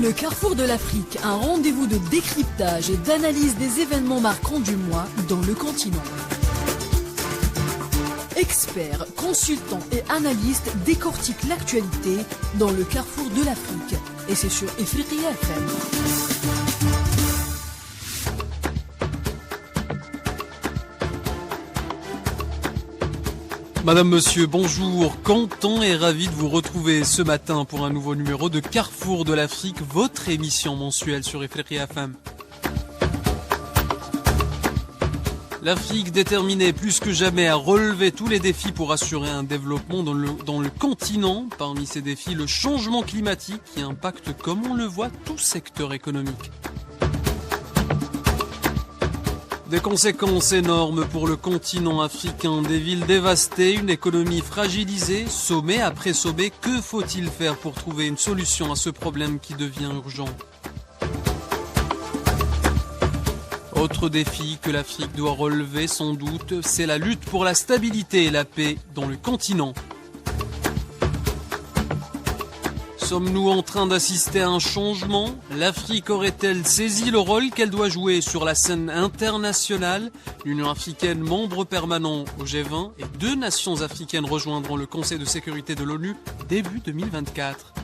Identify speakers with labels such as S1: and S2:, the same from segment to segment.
S1: Le Carrefour de l'Afrique, un rendez-vous de décryptage et d'analyse des événements marquants du mois dans le continent. Experts, consultants et analystes décortiquent l'actualité dans le Carrefour de l'Afrique. Et c'est sur Ifriqiya FM.
S2: Madame, monsieur, bonjour. Content et ravi de vous retrouver ce matin pour un nouveau numéro de Carrefour de l'Afrique, votre émission mensuelle sur Ifriqiya FM. L'Afrique déterminée plus que jamais à relever tous les défis pour assurer un développement dans le continent. Parmi ces défis, le changement climatique qui impacte, comme on le voit, tout secteur économique. Des conséquences énormes pour le continent africain, des villes dévastées, une économie fragilisée, sommet après sommet. Que faut-il faire pour trouver une solution à ce problème qui devient urgent ? Autre défi que l'Afrique doit relever sans doute, c'est la lutte pour la stabilité et la paix dans le continent. Sommes-nous en train d'assister à un changement ? L'Afrique aurait-elle saisi le rôle qu'elle doit jouer sur la scène internationale ? L'Union africaine, membre permanent au G20, et 2 nations africaines rejoindront le Conseil de sécurité de l'ONU début 2024.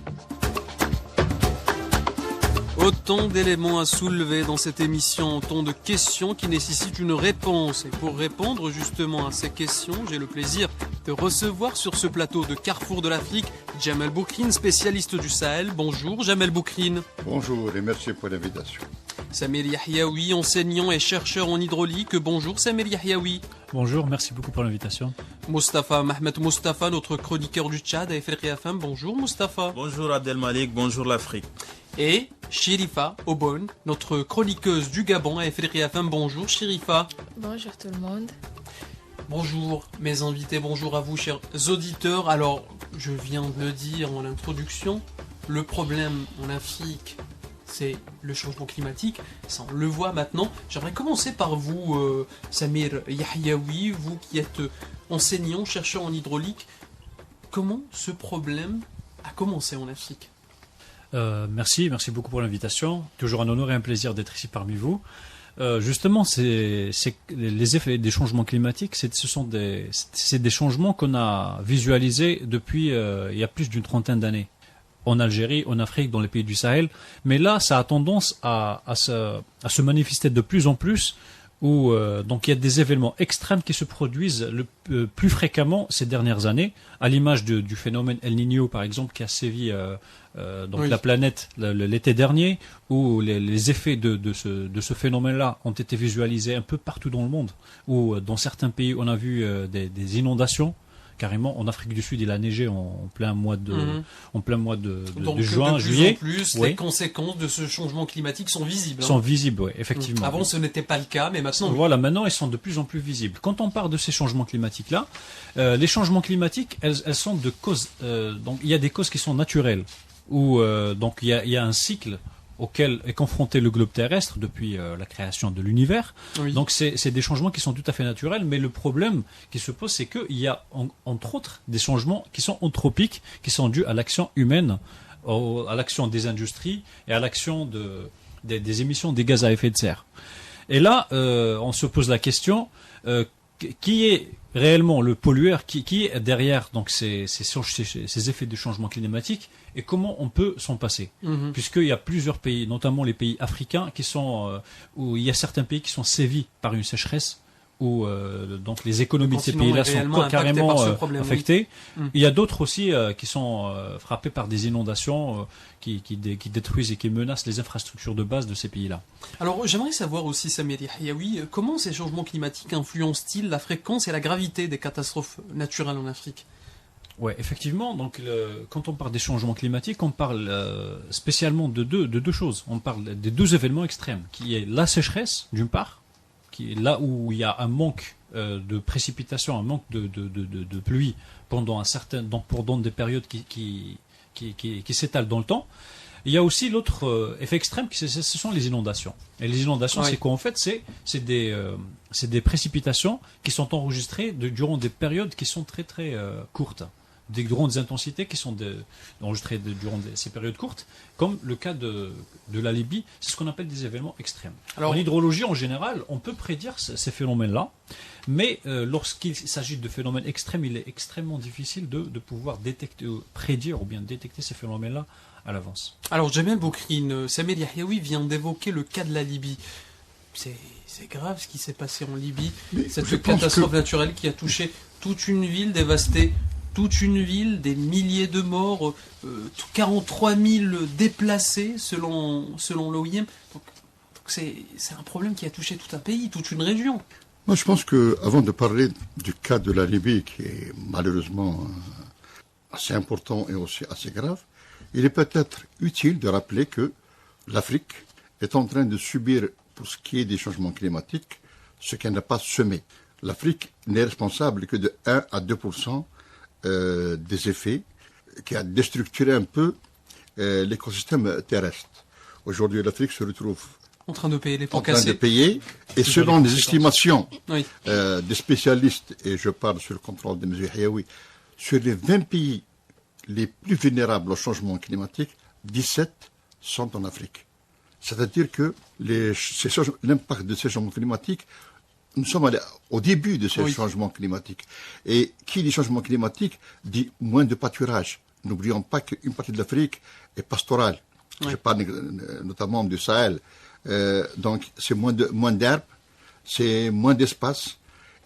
S2: Autant d'éléments à soulever dans cette émission, autant de questions qui nécessitent une réponse. Et pour répondre justement à ces questions, j'ai le plaisir de recevoir sur ce plateau de Carrefour de l'Afrique Jamel Boukrine, spécialiste du Sahel. Bonjour Jamel Boukrine.
S3: Bonjour et merci pour l'invitation.
S2: Samir Yahyaoui, enseignant et chercheur en hydraulique. Bonjour Samir Yahyaoui.
S4: Bonjour, merci beaucoup pour l'invitation.
S2: Mostafa Mahmed Mostafa, notre chroniqueur du Tchad à Ifriqiya FM. Bonjour Mostafa.
S5: Bonjour Abdelmalik, bonjour l'Afrique.
S2: Et Chérifa Obon, notre chroniqueuse du Gabon à Ifriqiya FM. Bonjour Chérifa.
S6: Bonjour tout le monde.
S2: Bonjour mes invités, bonjour à vous chers auditeurs. Alors, je viens de le dire en introduction, le problème en Afrique, c'est le changement climatique. Ça, on le voit maintenant. J'aimerais commencer par vous, Samir Yahyaoui, vous qui êtes enseignant, chercheur en hydraulique. Comment ce problème a commencé en Afrique ?
S4: Merci beaucoup pour l'invitation. Toujours un honneur et un plaisir d'être ici parmi vous. Justement, c'est les effets des changements climatiques, ce sont des changements qu'on a visualisés depuis il y a plus d'une trentaine d'années. En Algérie, en Afrique, dans les pays du Sahel. Mais là, ça a tendance à se manifester de plus en plus, où donc il y a des événements extrêmes qui se produisent plus fréquemment ces dernières années, à l'image du phénomène El Niño, par exemple, qui a sévi donc la planète l'été dernier, où les effets de ce phénomène-là ont été visualisés un peu partout dans le monde, où dans certains pays on a vu des inondations. Carrément, en Afrique du Sud, il a neigé en plein mois de juin, juillet.
S2: Donc, de plus en plus, les conséquences de ce changement climatique sont visibles.
S4: Sont visibles, oui, effectivement.
S2: Avant, ce n'était pas le cas, mais maintenant...
S4: Voilà, maintenant, ils sont de plus en plus visibles. Quand on parle de ces changements climatiques-là, les changements climatiques, elles sont de causes... donc, il y a des causes qui sont naturelles, où donc il y a un cycle auquel est confronté le globe terrestre depuis la création de l'univers. Oui. Donc c'est des changements qui sont tout à fait naturels, mais le problème qui se pose, c'est qu'il y a entre autres des changements qui sont anthropiques, qui sont dus à l'action humaine, à l'action des industries et à l'action des émissions des gaz à effet de serre. Et là, on se pose la question, qui est réellement le pollueur, qui est derrière donc ces effets de changement climatique, et comment on peut s'en passer, puisqu'il y a plusieurs pays, notamment les pays africains, où il y a certains pays qui sont sévis par une sécheresse, où donc les économies de ces pays-là sont carrément affectées. Oui. Il y a d'autres aussi qui sont frappés par des inondations qui détruisent et qui menacent les infrastructures de base de ces pays-là.
S2: Alors j'aimerais savoir aussi, Samir Yahyaoui, comment ces changements climatiques influencent-ils la fréquence et la gravité des catastrophes naturelles en Afrique ?
S4: Oui, effectivement. Donc, quand on parle des changements climatiques, on parle spécialement de deux choses. On parle des 2 événements extrêmes, qui est la sécheresse, d'une part, qui est là où il y a un manque de précipitation, un manque de pluie pendant des périodes qui s'étalent dans le temps. Il y a aussi l'autre effet extrême, ce sont les inondations. Et les inondations, c'est quoi en fait ? C'est des précipitations qui sont enregistrées durant des périodes qui sont très très courtes. des grandes intensités qui sont enregistrées durant ces périodes courtes, comme le cas de la Libye. C'est ce qu'on appelle des événements extrêmes.
S2: Alors,
S4: en hydrologie, en général, on peut prédire ces phénomènes-là, mais lorsqu'il s'agit de phénomènes extrêmes, il est extrêmement difficile de pouvoir détecter, prédire ou bien détecter ces phénomènes-là à l'avance.
S2: alors Jamel Boukrine, Samir Yahyaoui vient d'évoquer le cas de la Libye. C'est grave ce qui s'est passé en Libye,
S3: Mais je
S2: cette
S3: pense
S2: catastrophe
S3: que-
S2: naturelle qui a touché toute une ville dévastée, toute une ville, des milliers de morts, 43 000 déplacés selon l'OIM. Donc c'est un problème qui a touché tout un pays, toute une région.
S3: Moi, je pense que, avant de parler du cas de la Libye, qui est malheureusement assez important et aussi assez grave, il est peut-être utile de rappeler que l'Afrique est en train de subir, pour ce qui est des changements climatiques, ce qu'elle n'a pas semé. L'Afrique n'est responsable que de 1 à 2% des effets, qui a déstructuré un peu l'écosystème terrestre. Aujourd'hui, l'Afrique se retrouve
S2: En train de payer les pots
S3: en train de
S2: cassés.
S3: payer, et selon les estimations
S2: Oui.
S3: des spécialistes, et je parle sur le contrôle de M. Hayaoui, sur les 20 pays les plus vulnérables au changement climatique, 17 sont en Afrique. C'est-à-dire que l'impact de ces changements climatiques, nous sommes au début de ces
S2: Oui.
S3: changements climatiques. Et qui dit changement climatique dit moins de pâturage. N'oublions pas qu'une partie de l'Afrique est pastorale.
S2: Oui.
S3: Je parle notamment du Sahel. Donc c'est moins d'herbes, c'est moins d'espace.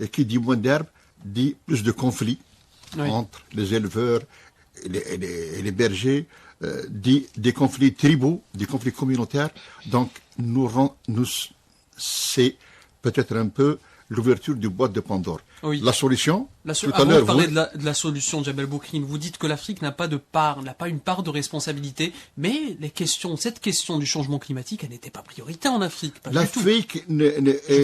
S3: Et qui dit moins d'herbes dit plus de conflits
S2: Oui.
S3: entre les éleveurs et les bergers, dit des conflits tribaux, des conflits communautaires. Donc c'est peut-être un peu l'ouverture du boîte de Pandore.
S2: Oui.
S3: La solution, tout à
S2: Avant de
S3: l'heure,
S2: parler
S3: vous-
S2: de la solution, Jamel Boukrine, vous dites que l'Afrique n'a pas une part de responsabilité, mais cette question du changement climatique, elle n'était pas prioritaire en Afrique. Pas du tout.
S3: l'Afrique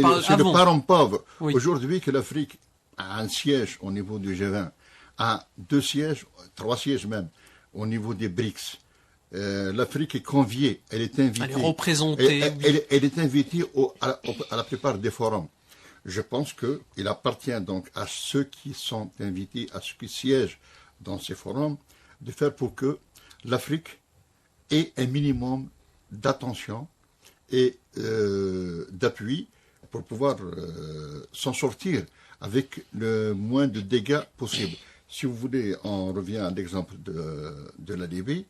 S2: parle
S3: c'est le
S2: avant.
S3: parent pauvre.
S2: Oui.
S3: Aujourd'hui, que l'Afrique a un siège au niveau du G20, a 2 sièges, 3 sièges même, au niveau des BRICS. L'Afrique est conviée, elle est invitée.
S2: Elle est représentée,
S3: Elle est invitée à la plupart des forums. Je pense qu'il appartient donc à ceux qui sont invités, à ceux qui siègent dans ces forums, de faire pour que l'Afrique ait un minimum d'attention et d'appui pour pouvoir s'en sortir avec le moins de dégâts possible. Si vous voulez, on revient à l'exemple de la Libye.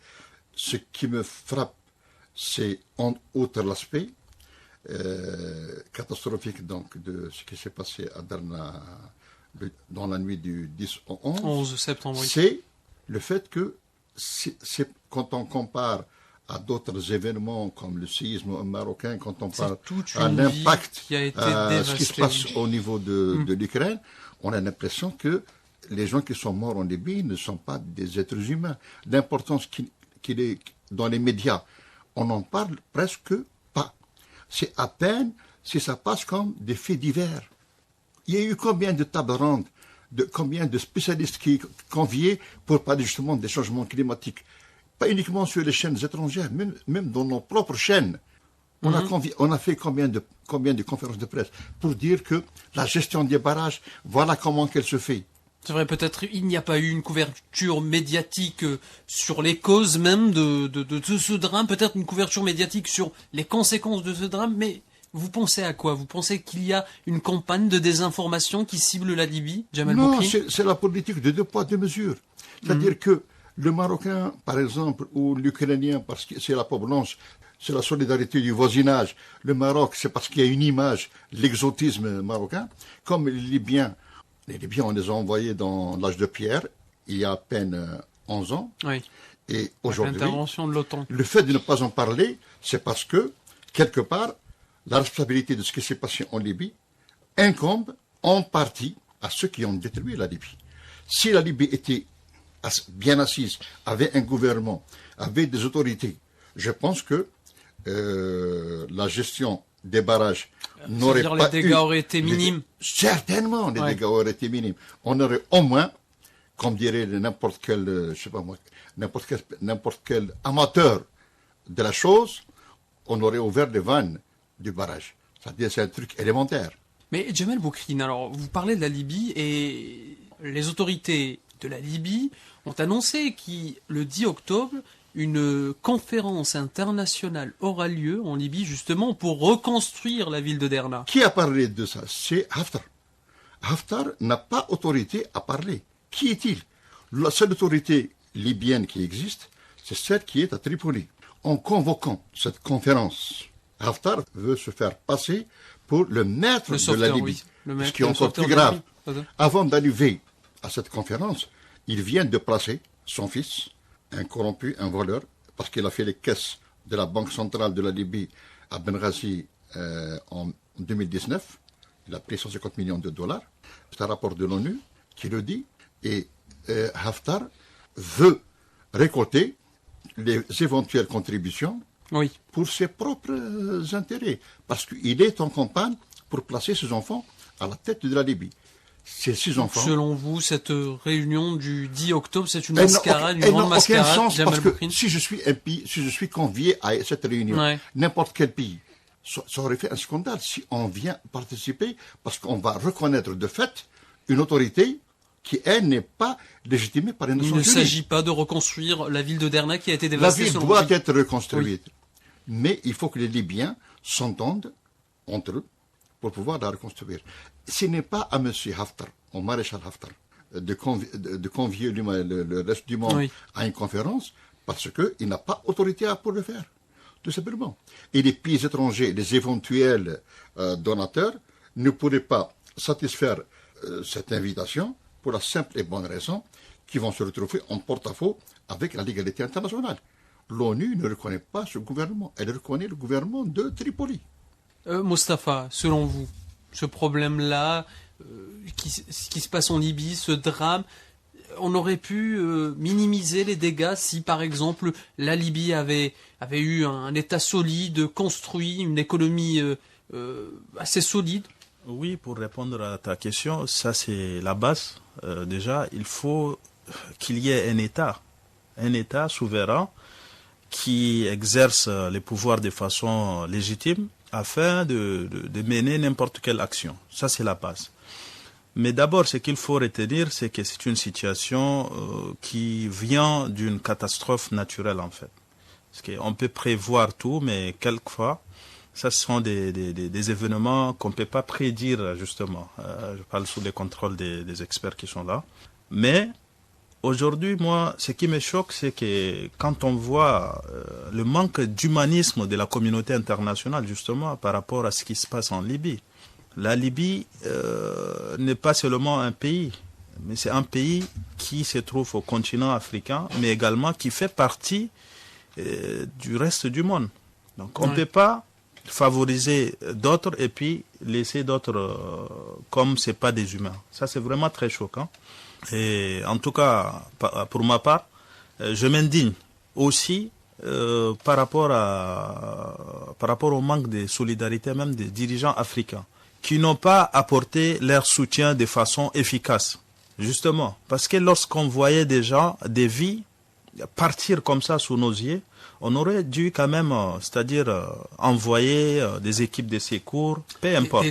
S3: Ce qui me frappe, c'est, outre l'aspect catastrophique donc, de ce qui s'est passé à Darna dans la nuit du 10 au 11,
S2: 11 septembre, oui.
S3: c'est le fait que quand on compare à d'autres événements comme le séisme marocain, quand on parle
S2: C'est toute
S3: à
S2: une
S3: l'impact,
S2: vie qui a été
S3: ce qui se
S2: dévastée.
S3: passe au niveau de l'Ukraine, on a l'impression que les gens qui sont morts en Libye ne sont pas des êtres humains. L'importance qu'il est dans les médias, on n'en parle presque pas. C'est à peine si ça passe comme des faits divers. Il y a eu combien de tables rondes, combien de spécialistes qui conviés pour parler justement des changements climatiques. Pas uniquement sur les chaînes étrangères, même dans nos propres chaînes. On a fait combien de conférences de presse pour dire que la gestion des barrages, voilà comment qu'elle se fait.
S2: C'est vrai, peut-être il n'y a pas eu une couverture médiatique sur les causes même de ce drame, peut-être une couverture médiatique sur les conséquences de ce drame, mais vous pensez à quoi? Vous pensez qu'il y a une campagne de désinformation qui cible la Libye, Jamel
S3: Non,
S2: Boukrine?
S3: c'est la politique de 2 poids, 2 mesures. C'est-à-dire que le Marocain, par exemple, ou l'Ukrainien, parce que c'est la peau blanche, c'est la solidarité du voisinage. Le Maroc, c'est parce qu'il y a une image, l'exotisme marocain. Comme les Libyens, on les a envoyés dans l'âge de pierre, il y a à peine 11 ans.
S2: Oui.
S3: Et aujourd'hui,
S2: L'intervention de l'OTAN.
S3: le fait de ne pas en parler, c'est parce que, quelque part, la responsabilité de ce qui s'est passé en Libye incombe en partie à ceux qui ont détruit la Libye. Si la Libye était bien assise, avait un gouvernement, avait des autorités, je pense que la gestion des barrages n'aurait
S2: C'est-à-dire
S3: pas
S2: les dégâts auraient été minimes.
S3: Certainement, les
S2: Ouais.
S3: dégâts auraient été minimes. On aurait au moins, comme dirait n'importe quel, je sais pas moi, n'importe quel amateur de la chose, on aurait ouvert les vannes du barrage. C'est-à-dire, c'est un truc élémentaire.
S2: Mais Jamel Boukrine, alors vous parlez de la Libye et les autorités de la Libye ont annoncé le 10 octobre, une conférence internationale aura lieu en Libye justement pour reconstruire la ville de Derna.
S3: Qui a parlé de ça? C'est Haftar. Haftar n'a pas autorité à parler. Qui est-il? La seule autorité libyenne qui existe, c'est celle qui est à Tripoli. En convoquant cette conférence, Haftar veut se faire passer pour le maître de la Libye.
S2: Oui.
S3: Ce qui est encore plus grave. Avant d'arriver à cette conférence, il vient de placer son fils, un corrompu, un voleur, parce qu'il a fait les caisses de la Banque centrale de la Libye à Benghazi en 2019. Il a pris 150 millions de dollars. C'est un rapport de l'ONU qui le dit. Et Haftar veut récolter les éventuelles contributions pour ses propres intérêts. Parce qu'il est en campagne pour placer ses enfants à la tête de la Libye. Ces 6 enfants.
S2: Selon vous, cette réunion du 10 octobre, c'est une mascarade, une grande mascarade?
S3: Elle n'a aucun sens, parce que si je suis un pays, si je suis convié à cette réunion, n'importe quel pays, ça aurait fait un scandale si on vient participer, parce qu'on va reconnaître de fait une autorité qui, elle, n'est pas légitimée par les Nations Unies.
S2: Il ne s'agit pas de reconstruire la ville de Derna qui a été dévastée.
S3: La ville doit être reconstruite. Oui. Mais il faut que les Libyens s'entendent entre eux pour pouvoir la reconstruire. Ce n'est pas à M. Haftar, au maréchal Haftar, de convier le reste du monde à une conférence, parce qu'il n'a pas autorité pour le faire, tout simplement. Et les pays étrangers, les éventuels donateurs, ne pourraient pas satisfaire cette invitation pour la simple et bonne raison qu'ils vont se retrouver en porte-à-faux avec la légalité internationale. L'ONU ne reconnaît pas ce gouvernement, elle reconnaît le gouvernement de Tripoli.
S2: Mostafa, selon vous, ce problème-là, qui se passe en Libye, ce drame, on aurait pu minimiser les dégâts si, par exemple, la Libye avait eu un État solide, construit, une économie assez solide?
S5: Oui, pour répondre à ta question, ça c'est la base. Déjà, il faut qu'il y ait un État souverain qui exerce les pouvoirs de façon légitime afin de mener n'importe quelle action. Ça, c'est la base. Mais d'abord, ce qu'il faut retenir, c'est que c'est une situation qui vient d'une catastrophe naturelle, en fait. Parce qu'on peut prévoir tout, mais quelquefois, ça sont des événements qu'on ne peut pas prédire, justement. Je parle sous le contrôle des experts qui sont là. Mais aujourd'hui, moi, ce qui me choque, c'est que quand on voit le manque d'humanisme de la communauté internationale, justement, par rapport à ce qui se passe en Libye. La Libye n'est pas seulement un pays, mais c'est un pays qui se trouve au continent africain, mais également qui fait partie du reste du monde. Donc on ne peut pas favoriser d'autres et puis laisser d'autres comme c'est pas des humains. Ça, c'est vraiment très choquant. Et en tout cas, pour ma part, je m'indigne aussi par rapport au manque de solidarité même des dirigeants africains qui n'ont pas apporté leur soutien de façon efficace. Justement, parce que lorsqu'on voyait des gens, des vies partir comme ça sous nos yeux, on aurait dû quand même, c'est-à-dire envoyer des équipes de secours, peu importe,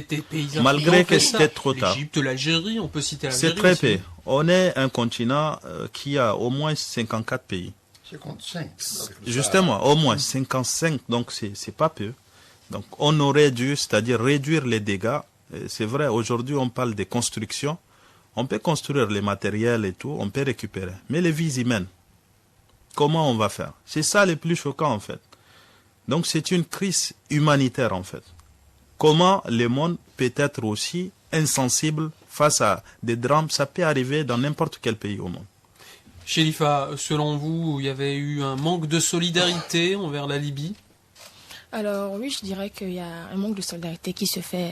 S5: malgré que c'était trop tard.
S2: L'Égypte, l'Algérie, on peut citer l'Algérie.
S5: C'est très peu. On est un continent qui a au moins 54 pays.
S3: 55.
S5: Justement, au moins 55, donc c'est pas peu. Donc on aurait dû, c'est-à-dire réduire les dégâts. C'est vrai, aujourd'hui on parle de construction. On peut construire les matériels et tout, on peut récupérer. Mais les vies humaines, comment on va faire? C'est ça le plus choquant en fait. Donc c'est une crise humanitaire en fait. Comment le monde peut être aussi insensible face à des drames? Ça peut arriver dans n'importe quel pays au monde.
S2: Chérifa, selon vous, il y avait eu un manque de solidarité envers la Libye?
S6: Alors oui, je dirais qu'il y a un manque de solidarité qui se fait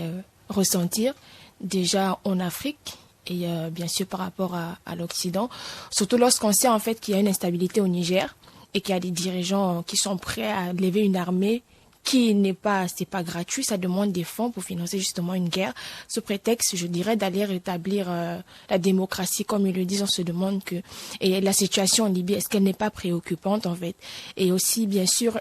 S6: ressentir déjà en Afrique et bien sûr par rapport à l'Occident, surtout lorsqu'on sait en fait qu'il y a une instabilité au Niger et qu'il y a des dirigeants qui sont prêts à lever une armée qui c'est pas gratuit, ça demande des fonds pour financer justement une guerre. Sous prétexte, je dirais, d'aller rétablir la démocratie, comme ils le disent, on se demande et la situation en Libye, est-ce qu'elle n'est pas préoccupante en fait? Et aussi, bien sûr,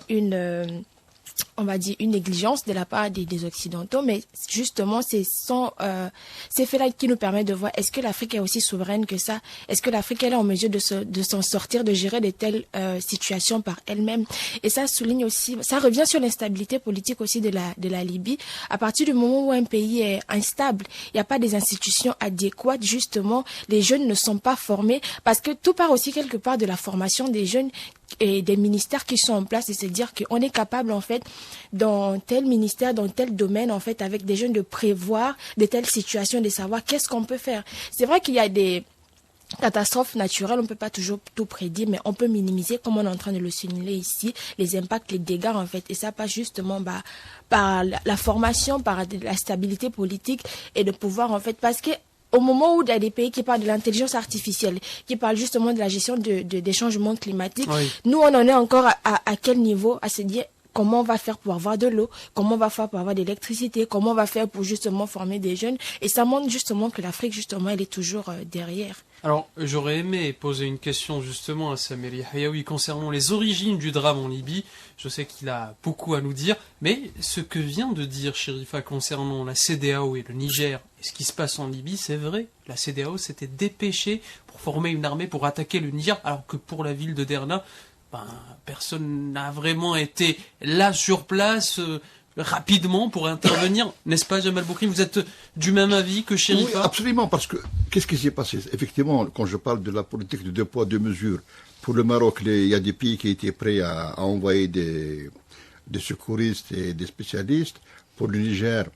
S6: on va dire, une négligence de la part des Occidentaux, mais justement, c'est ces faits-là qui nous permettent de voir est-ce que l'Afrique est aussi souveraine que ça? Est-ce que l'Afrique elle est en mesure de s'en sortir, de gérer de telles situations par elle-même? Et ça souligne aussi, ça revient sur l'instabilité politique aussi de la Libye. À partir du moment où un pays est instable, il n'y a pas des institutions adéquates, justement, les jeunes ne sont pas formés, parce que tout part aussi quelque part de la formation des jeunes et des ministères qui sont en place, et c'est dire qu'on est capable en fait dans tel ministère, dans tel domaine en fait avec des jeunes de prévoir de telles situations, de savoir qu'est-ce qu'on peut faire. C'est vrai qu'il y a des catastrophes naturelles, on ne peut pas toujours tout prédire, mais on peut minimiser, comme on est en train de le signaler ici, les impacts, les dégâts en fait, et ça passe justement par la formation, par la stabilité politique et de pouvoir en fait, parce que au moment où il y a des pays qui parlent de l'intelligence artificielle, qui parlent justement de la gestion des changements climatiques, oui. Nous, on en est encore à quel niveau? À se dire comment on va faire pour avoir de l'eau, comment on va faire pour avoir de l'électricité, comment on va faire pour justement former des jeunes. Et ça montre justement que l'Afrique, justement, elle est toujours derrière.
S2: Alors, j'aurais aimé poser une question justement à Samer Yahiaoui concernant les origines du drame en Libye. Je sais qu'il a beaucoup à nous dire, mais ce que vient de dire Chérifa concernant la CEDEAO et le Niger et ce qui se passe en Libye, c'est vrai. La CEDEAO s'était dépêchée pour former une armée pour attaquer le Niger, alors que pour la ville de Derna, personne n'a vraiment été là sur place rapidement pour intervenir. N'est-ce pas, Jamal Boukri? Vous êtes du même avis que Chérifa?
S3: Oui, absolument, parce que qu'est-ce qui s'est passé? Effectivement, quand je parle de la politique de 2 poids 2 mesures, pour le Maroc, il y a des pays qui étaient prêts à envoyer des secouristes et des spécialistes. Pour le Niger,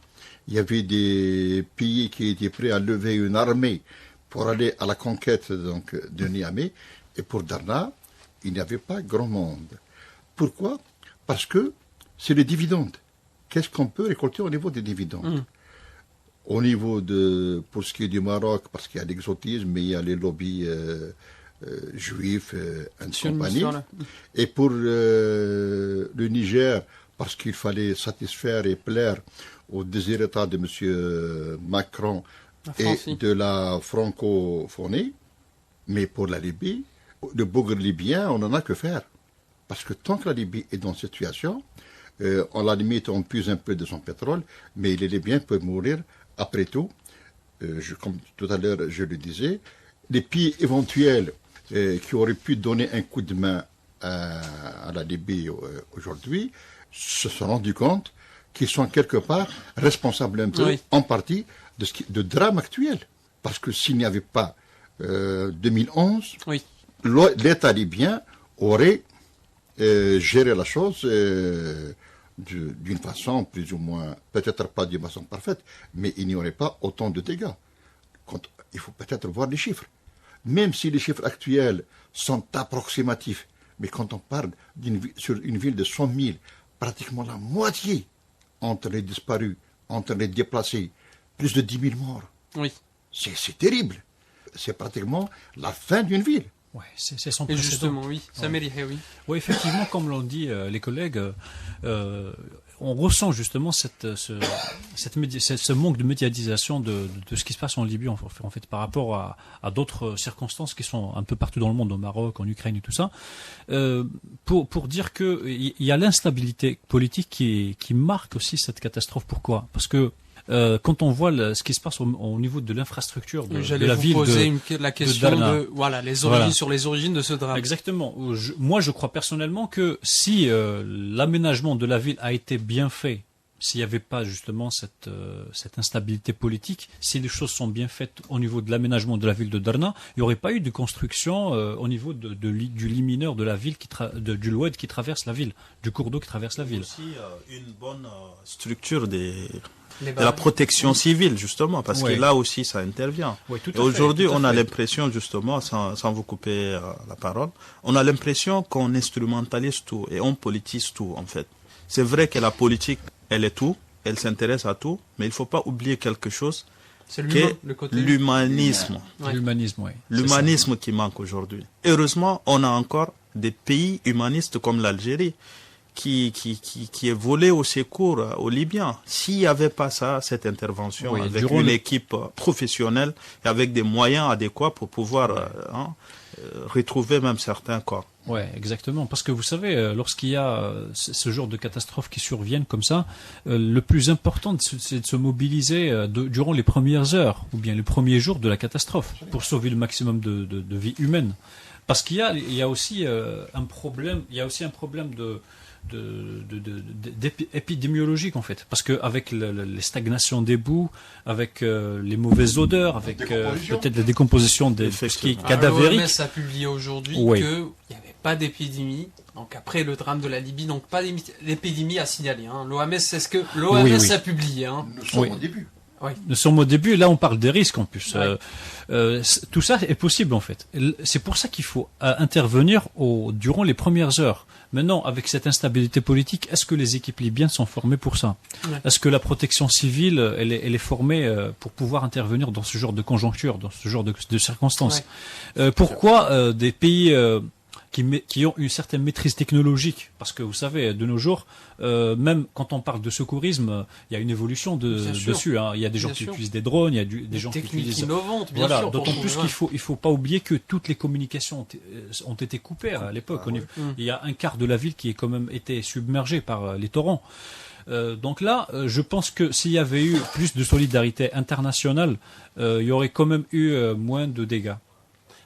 S3: il y avait des pays qui étaient prêts à lever une armée pour aller à la conquête donc, de Niamey. Et pour Darna, il n'y avait pas grand monde. Pourquoi? Parce que c'est les dividendes. Qu'est-ce qu'on peut récolter au niveau des dividendes? Au niveau pour ce qui est du Maroc, parce qu'il y a l'exotisme, mais il y a les lobbies juifs, et compagnie. Et pour le Niger, parce qu'il fallait satisfaire et plaire au désirata de M. Macron et de la francophonie. Mais pour la Libye, le bougre libyen, on n'en a que faire. Parce que tant que la Libye est dans cette situation, à la limite, on puise un peu de son pétrole, mais les Libyens peuvent mourir après tout. Comme tout à l'heure, je le disais, les pays éventuels qui auraient pu donner un coup de main à la Libye aujourd'hui se sont rendus compte qu'ils sont quelque part responsables un peu, oui. En partie, de drame actuel. Parce que s'il n'y avait pas 2011, oui. L'État libyen aurait géré la chose d'une façon plus ou moins, peut-être pas d'une façon parfaite, mais il n'y aurait pas autant de dégâts. Il faut peut-être voir les chiffres. Même si les chiffres actuels sont approximatifs, mais quand on parle sur une ville de 100 000, pratiquement la moitié entre les disparus, entre les déplacés, plus de 10 000 morts. Oui. C'est terrible. C'est pratiquement la fin d'une ville.
S4: Ouais, c'est son
S2: précédent. Et justement, oui, ça mérite, oui.
S4: Oui, effectivement, comme l'ont dit les collègues, on ressent justement ce manque de médiatisation de ce qui se passe en Libye, en fait, par rapport à d'autres circonstances qui sont un peu partout dans le monde, au Maroc, en Ukraine et tout ça, pour dire que il y a l'instabilité politique qui marque aussi cette catastrophe. Pourquoi? Parce que quand on voit ce qui se passe au niveau de l'infrastructure de la ville
S2: J'allais vous poser la question de voilà, les origines, sur les origines de ce drame.
S4: Exactement. Moi, je crois personnellement que si l'aménagement de la ville a été bien fait, s'il n'y avait pas justement cette instabilité politique, si les choses sont bien faites au niveau de l'aménagement de la ville de Darna, il n'y aurait pas eu de construction au niveau du lit mineur de la ville, du Loued qui traverse la ville, du cours d'eau qui traverse la ville.
S5: Aussi une bonne structure de la protection civile, justement, parce que là aussi ça intervient. Oui, et aujourd'hui, on a l'impression, justement, sans vous couper la parole, on a l'impression qu'on instrumentalise tout et on politise tout, en fait. C'est vrai que la politique, elle est tout, elle s'intéresse à tout, mais il ne faut pas oublier quelque chose, c'est l'humanisme.
S4: Ouais. L'humanisme, oui.
S5: L'humanisme qui manque aujourd'hui. Heureusement, on a encore des pays humanistes comme l'Algérie, qui est volé au secours aux Libyens. S'il n'y avait pas ça, cette intervention, avec une équipe professionnelle et avec des moyens adéquats pour pouvoir retrouver même certains corps.
S4: Ouais, exactement. Parce que vous savez, lorsqu'il y a ce genre de catastrophes qui surviennent comme ça, le plus important, c'est de se mobiliser durant les premières heures ou bien les premiers jours de la catastrophe pour sauver le maximum de vies humaines. Parce il y a aussi un problème, épidémiologique en fait, parce que avec les stagnations des boues, avec les mauvaises odeurs, avec peut-être la décomposition de ce qui est cadavérique.
S2: L'OMS a publié aujourd'hui
S4: Oui.
S2: qu'il n'y avait pas d'épidémie. Donc après le drame de la Libye, donc pas d'épidémie à signaler. Hein. L'OMS, c'est ce que l'OMS
S4: Oui.
S2: a publié. Hein.
S3: Nous sommes
S4: Oui.
S3: au début.
S4: Nous sommes au début, et là on parle des risques en plus.
S2: Ouais.
S4: Tout ça est possible en fait. C'est pour ça qu'il faut intervenir durant les premières heures. Maintenant, avec cette instabilité politique, est-ce que les équipes libyennes sont formées pour ça?
S2: Ouais.
S4: Est-ce que la protection civile, elle est formée pour pouvoir intervenir dans ce genre de conjoncture, dans ce genre de circonstances? Pourquoi des pays qui ont une certaine maîtrise technologique, parce que vous savez, de nos jours, même quand on parle de secourisme, il y a une évolution
S2: Bien sûr.
S4: dessus. Hein. Il y a des gens
S2: Bien
S4: qui
S2: sûr.
S4: utilisent des drones, il y a des
S2: Des
S4: gens qui
S2: techniques
S4: utilisent...
S2: innovantes, bien
S4: Voilà,
S2: sûr.
S4: d'autant
S2: pour
S4: plus
S2: sauver.
S4: qu'il faut pas oublier que toutes les communications ont été coupées à l'époque. Il y a un quart de la ville qui est quand même été submergé par les torrents. Donc là, je pense que s'il y avait eu plus de solidarité internationale, il y aurait quand même eu moins de dégâts.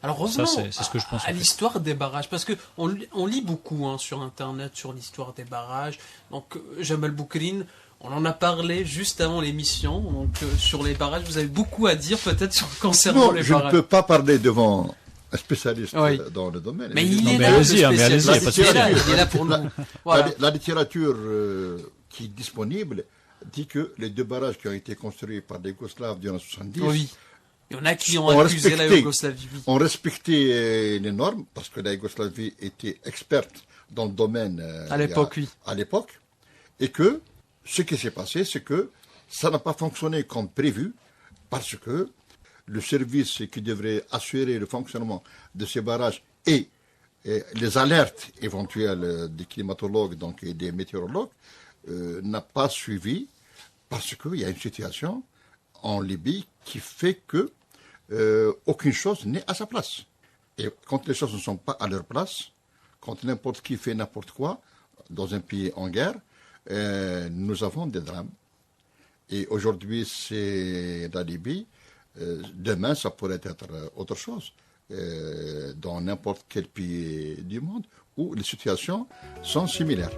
S2: Alors revenons
S4: Ça, c'est ce que je pense, en
S2: à
S4: fait.
S2: l'histoire des barrages, parce que on lit beaucoup sur Internet sur l'histoire des barrages. Donc Jamal Boukrine, on en a parlé juste avant l'émission. Donc sur les barrages, vous avez beaucoup à dire peut-être concernant
S3: Non,
S2: les
S3: je ne
S2: barrages.
S3: peux pas parler devant un spécialiste
S2: Oui.
S3: dans le domaine.
S2: Mais il
S4: Non,
S2: est
S4: mais
S2: là, le
S4: allez-y, mais allez-y,
S2: spécialiste.
S3: y a pas de
S2: Il est là,
S3: souci.
S2: il est là pour nous. Voilà.
S3: La littérature qui est disponible dit que les deux barrages qui ont été construits par les Yougoslaves durant 70
S2: Oui. Il y en a qui ont
S3: ont
S2: accusé la
S3: respecté.
S2: Yougoslavie. Oui.
S3: ont respecté les normes, parce que la Yougoslavie était experte dans le domaine
S2: À l'époque, oui.
S3: à l'époque, et que ce qui s'est passé, c'est que ça n'a pas fonctionné comme prévu, parce que le service qui devrait assurer le fonctionnement de ces barrages et les alertes éventuelles des climatologues donc, et des météorologues n'a pas suivi, parce qu'il y a une situation en Libye qui fait que aucune chose n'est à sa place. Et quand les choses ne sont pas à leur place, quand n'importe qui fait n'importe quoi dans un pays en guerre, nous avons des drames. Et aujourd'hui, c'est la Libye. Demain, ça pourrait être autre chose. Dans n'importe quel pays du monde où les situations sont similaires.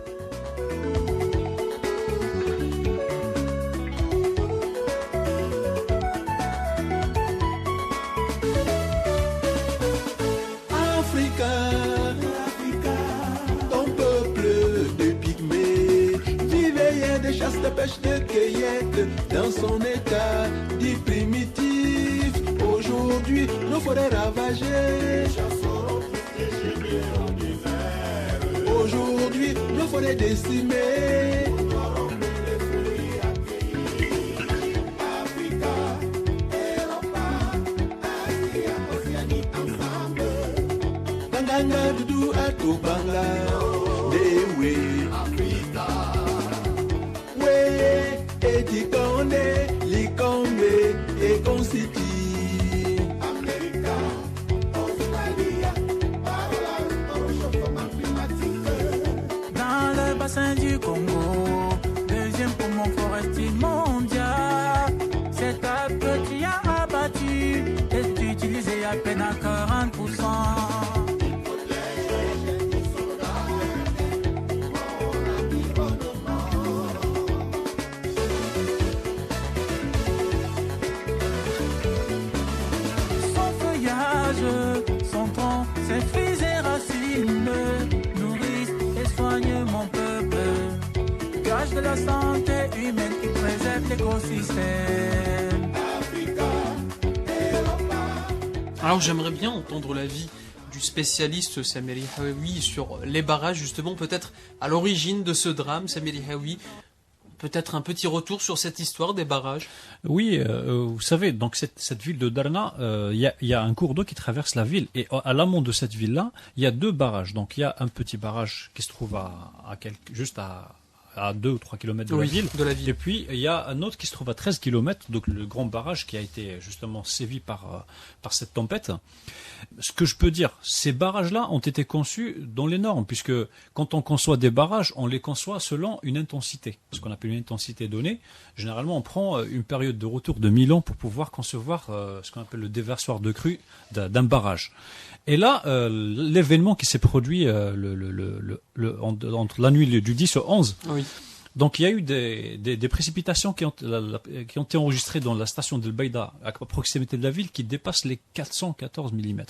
S7: Ton peuple de pygmées vivait de chasse, de pêche, de cueillette dans son état dit primitif. Aujourd'hui, nos forêts ravagées. Aujourd'hui, nos forêts décimées. Tanganga, Doudou, Atobanga, Dewe, Africa. We, Etikonde, Likombe, et Concity. America, Australia, par au réchauffement climatique.
S8: Dans le bassin du Congo, deuxième poumon forestier mondial, cet arbre qui a abattu est utilisé à peine à 40%. Son feuillage, son tronc, ses fruits et racines nourrissent et soignent mon peuple. Gage de la santé humaine qui préserve l'écosystème.
S2: Alors j'aimerais bien entendre l'avis du spécialiste Samiri Hawaii sur les barrages, justement, peut-être à l'origine de ce drame. Samiri Hawaii, peut-être un petit retour sur cette histoire des barrages.
S4: Oui, vous savez, donc cette ville de Darna, il y a un cours d'eau qui traverse la ville, et à l'amont de cette ville-là, il y a deux barrages. Donc il y a un petit barrage qui se trouve juste à à 2 ou 3 kilomètres de
S2: Oui,
S4: la ville.
S2: de la ville.
S4: Et puis, il y a un autre qui se trouve à 13 kilomètres, donc le grand barrage qui a été justement sévi par cette tempête. Ce que je peux dire, ces barrages-là ont été conçus dans les normes, puisque quand on conçoit des barrages, on les conçoit selon une intensité, ce qu'on appelle une intensité donnée. Généralement, on prend une période de retour de 1000 ans pour pouvoir concevoir ce qu'on appelle le déversoir de crue d'un barrage. Et là, l'événement qui s'est produit entre la nuit du 10 au 11,
S2: Oui.
S4: donc il y a eu des précipitations qui ont été enregistrées dans la station d'El Beida, à proximité de la ville, qui dépassent les 414 mm.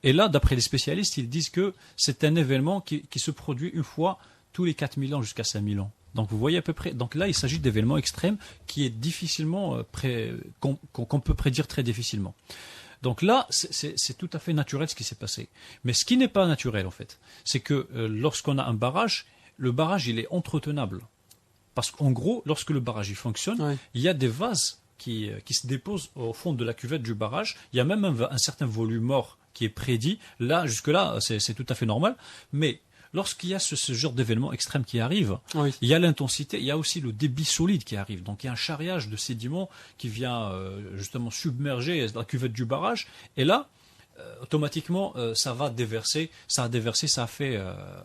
S4: Et là, d'après les spécialistes, ils disent que c'est un événement qui se produit une fois tous les 4000 ans jusqu'à 5000 ans. Donc vous voyez à peu près. Donc là, il s'agit d'événements extrêmes qui est difficilement qu'on peut prédire très difficilement. Donc là, c'est tout à fait naturel ce qui s'est passé. Mais ce qui n'est pas naturel, en fait, c'est que lorsqu'on a un barrage, le barrage, il est entretenable. Parce qu'en gros, lorsque le barrage il fonctionne,
S2: Oui.
S4: il y a des vases qui se déposent au fond de la cuvette du barrage. Il y a même un certain volume mort qui est prédit. Là, jusque-là, c'est tout à fait normal. Mais lorsqu'il y a ce genre d'événement extrême qui arrive,
S2: Oui.
S4: il y a l'intensité, il y a aussi le débit solide qui arrive. Donc il y a un charriage de sédiments qui vient justement submerger la cuvette du barrage. Et là, automatiquement, ça va déverser, ça a fait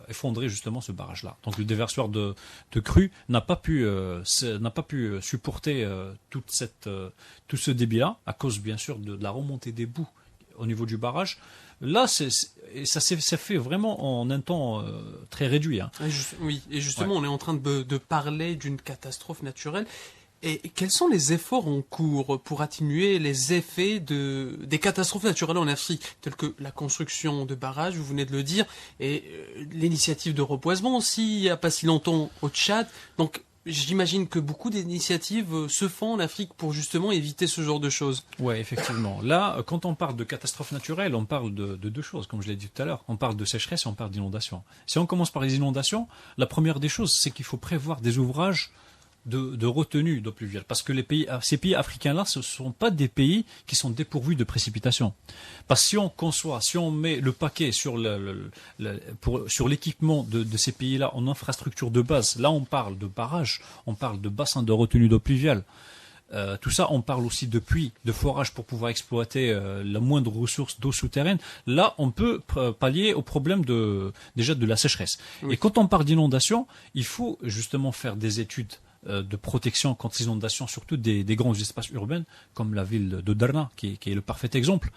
S4: effondrer justement ce barrage-là. Donc le déversoir de crue n'a pas pu supporter tout ce débit-là, à cause bien sûr de la remontée des boues au niveau du barrage. Là, ça s'est fait vraiment en un temps très réduit. Hein.
S2: Oui, et justement, on est en train de parler d'une catastrophe naturelle. Et quels sont les efforts en cours pour atténuer les effets des catastrophes naturelles en Afrique, telles que la construction de barrages, vous venez de le dire, et l'initiative de reboisement aussi, il n'y a pas si longtemps au Tchad. Donc, j'imagine que beaucoup d'initiatives se font en Afrique pour justement éviter ce genre de choses.
S4: Ouais, effectivement. Là, quand on parle de catastrophes naturelles, on parle de deux choses, comme je l'ai dit tout à l'heure. On parle de sécheresse et on parle d'inondation. Si on commence par les inondations, la première des choses, c'est qu'il faut prévoir des ouvrages de retenue d'eau pluviale. Parce que ces pays africains-là, ce ne sont pas des pays qui sont dépourvus de précipitations. Parce que si on met le paquet sur l'équipement de ces pays-là en infrastructure de base, là on parle de barrages, on parle de bassins de retenue d'eau pluviale. Tout ça, on parle aussi de puits, de forage pour pouvoir exploiter la moindre ressource d'eau souterraine. Là, on peut pallier au problème déjà de la sécheresse.
S2: Oui.
S4: Et quand on parle d'inondation, il faut justement faire des études de protection contre les inondations, surtout des grands espaces urbains, comme la ville de Derna, qui est le parfait exemple.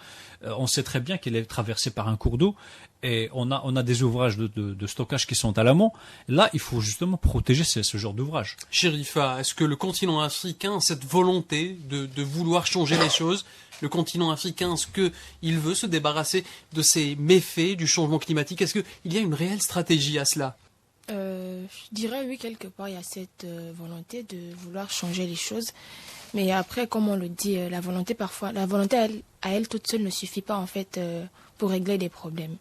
S4: On sait très bien qu'elle est traversée par un cours d'eau, et on a des ouvrages de stockage qui sont à l'amont. Là, il faut justement protéger ce genre d'ouvrages.
S2: Chérifa, est-ce que le continent africain a cette volonté de vouloir changer les choses? Le continent africain, est-ce qu'il veut se débarrasser de ces méfaits du changement climatique? Est-ce qu'il y a une réelle stratégie à cela?
S6: Je dirais oui, quelque part, il y a cette volonté de vouloir changer les choses. Mais après, comme on le dit, la volonté à elle toute seule ne suffit pas en fait pour régler des problèmes.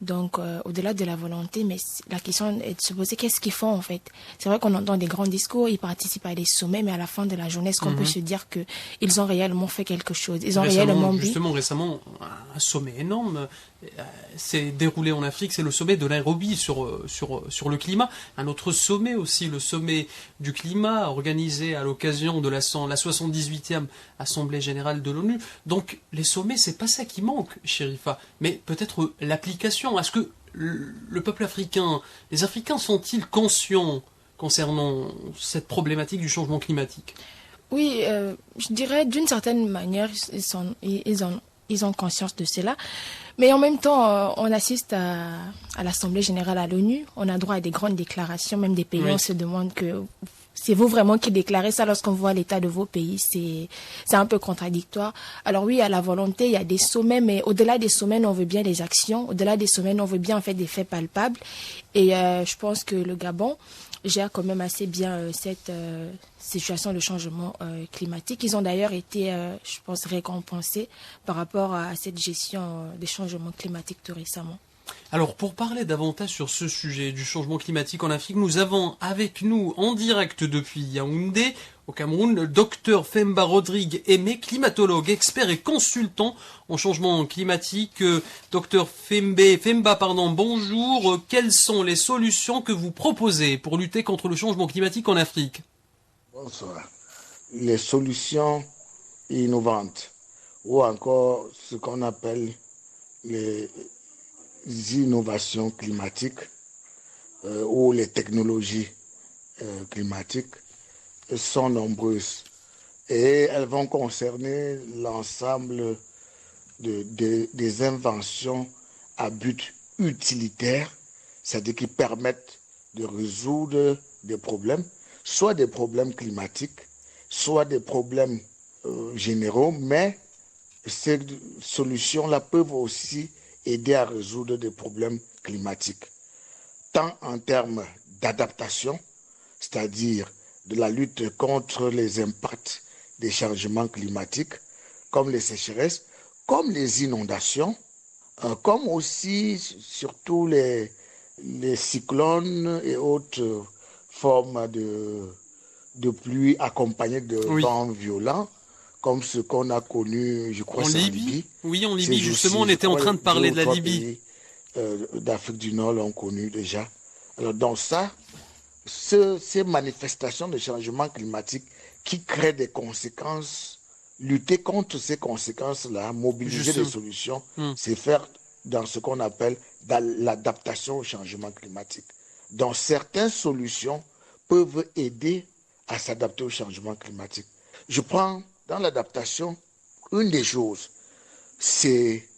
S6: Donc, au-delà de la volonté, mais la question est de se poser qu'est-ce qu'ils font en fait. C'est vrai qu'on entend des grands discours, ils participent à des sommets, mais à la fin de la journée, est-ce qu'on peut se dire qu'ils ont réellement fait quelque chose? Ils ont réellement vu.
S2: Justement, récemment, un sommet énorme s'est déroulé en Afrique, c'est le sommet de Nairobi sur le climat. Un autre sommet aussi, le sommet du climat, organisé à l'occasion de la 78e Assemblée Générale de l'ONU. Donc, les sommets, c'est pas ça qui manque, Chérifa, mais peut-être l'application. Est-ce que le peuple africain, les Africains sont-ils conscients concernant cette problématique du changement climatique?
S6: Oui, je dirais d'une certaine manière, ils ont conscience de cela. Mais en même temps, on assiste à l'Assemblée Générale à l'ONU. On a droit à des grandes déclarations, même des pays. Oui. On se demande que c'est vous vraiment qui déclarez ça lorsqu'on voit l'état de vos pays. C'est un peu contradictoire. Alors oui, il y a la volonté, il y a des sommets, mais au-delà des sommets, on veut bien des actions. Au-delà des sommets, on veut bien en fait des faits palpables. Et je pense que le Gabon gère quand même assez bien cette situation de changement climatique. Ils ont d'ailleurs été, je pense, récompensés par rapport à cette gestion des changements climatiques tout récemment.
S2: Alors, pour parler davantage sur ce sujet du changement climatique en Afrique, nous avons avec nous, en direct depuis Yaoundé, au Cameroun, le docteur Femba Rodrigue Aimé, climatologue, expert et consultant en changement climatique. Docteur Femba, bonjour. Quelles sont les solutions que vous proposez pour lutter contre le changement climatique en Afrique?
S9: Bonsoir. Les solutions innovantes, ou encore ce qu'on appelle les innovations climatiques ou les technologies climatiques, sont nombreuses et elles vont concerner l'ensemble des inventions à but utilitaire, c'est-à-dire qui permettent de résoudre des problèmes, soit des problèmes climatiques, soit des problèmes généraux, mais ces solutions-là peuvent aussi aider à résoudre des problèmes climatiques, tant en termes d'adaptation, c'est-à-dire de la lutte contre les impacts des changements climatiques, comme les sécheresses, comme les inondations, comme aussi, surtout les cyclones et autres formes de pluie accompagnées de vents violents, comme ce qu'on a connu, je crois, en Libye.
S2: Oui, en Libye, justement, on était en train de parler de la Libye.
S9: D'Afrique du Nord l'ont connu déjà. Alors, dans ça, ces manifestations de changement climatique qui créent des conséquences, lutter contre ces conséquences-là, mobiliser des solutions, c'est faire dans ce qu'on appelle l'adaptation au changement climatique. Donc, certaines solutions peuvent aider à s'adapter au changement climatique. Je prends dans l'adaptation une des choses, c'est,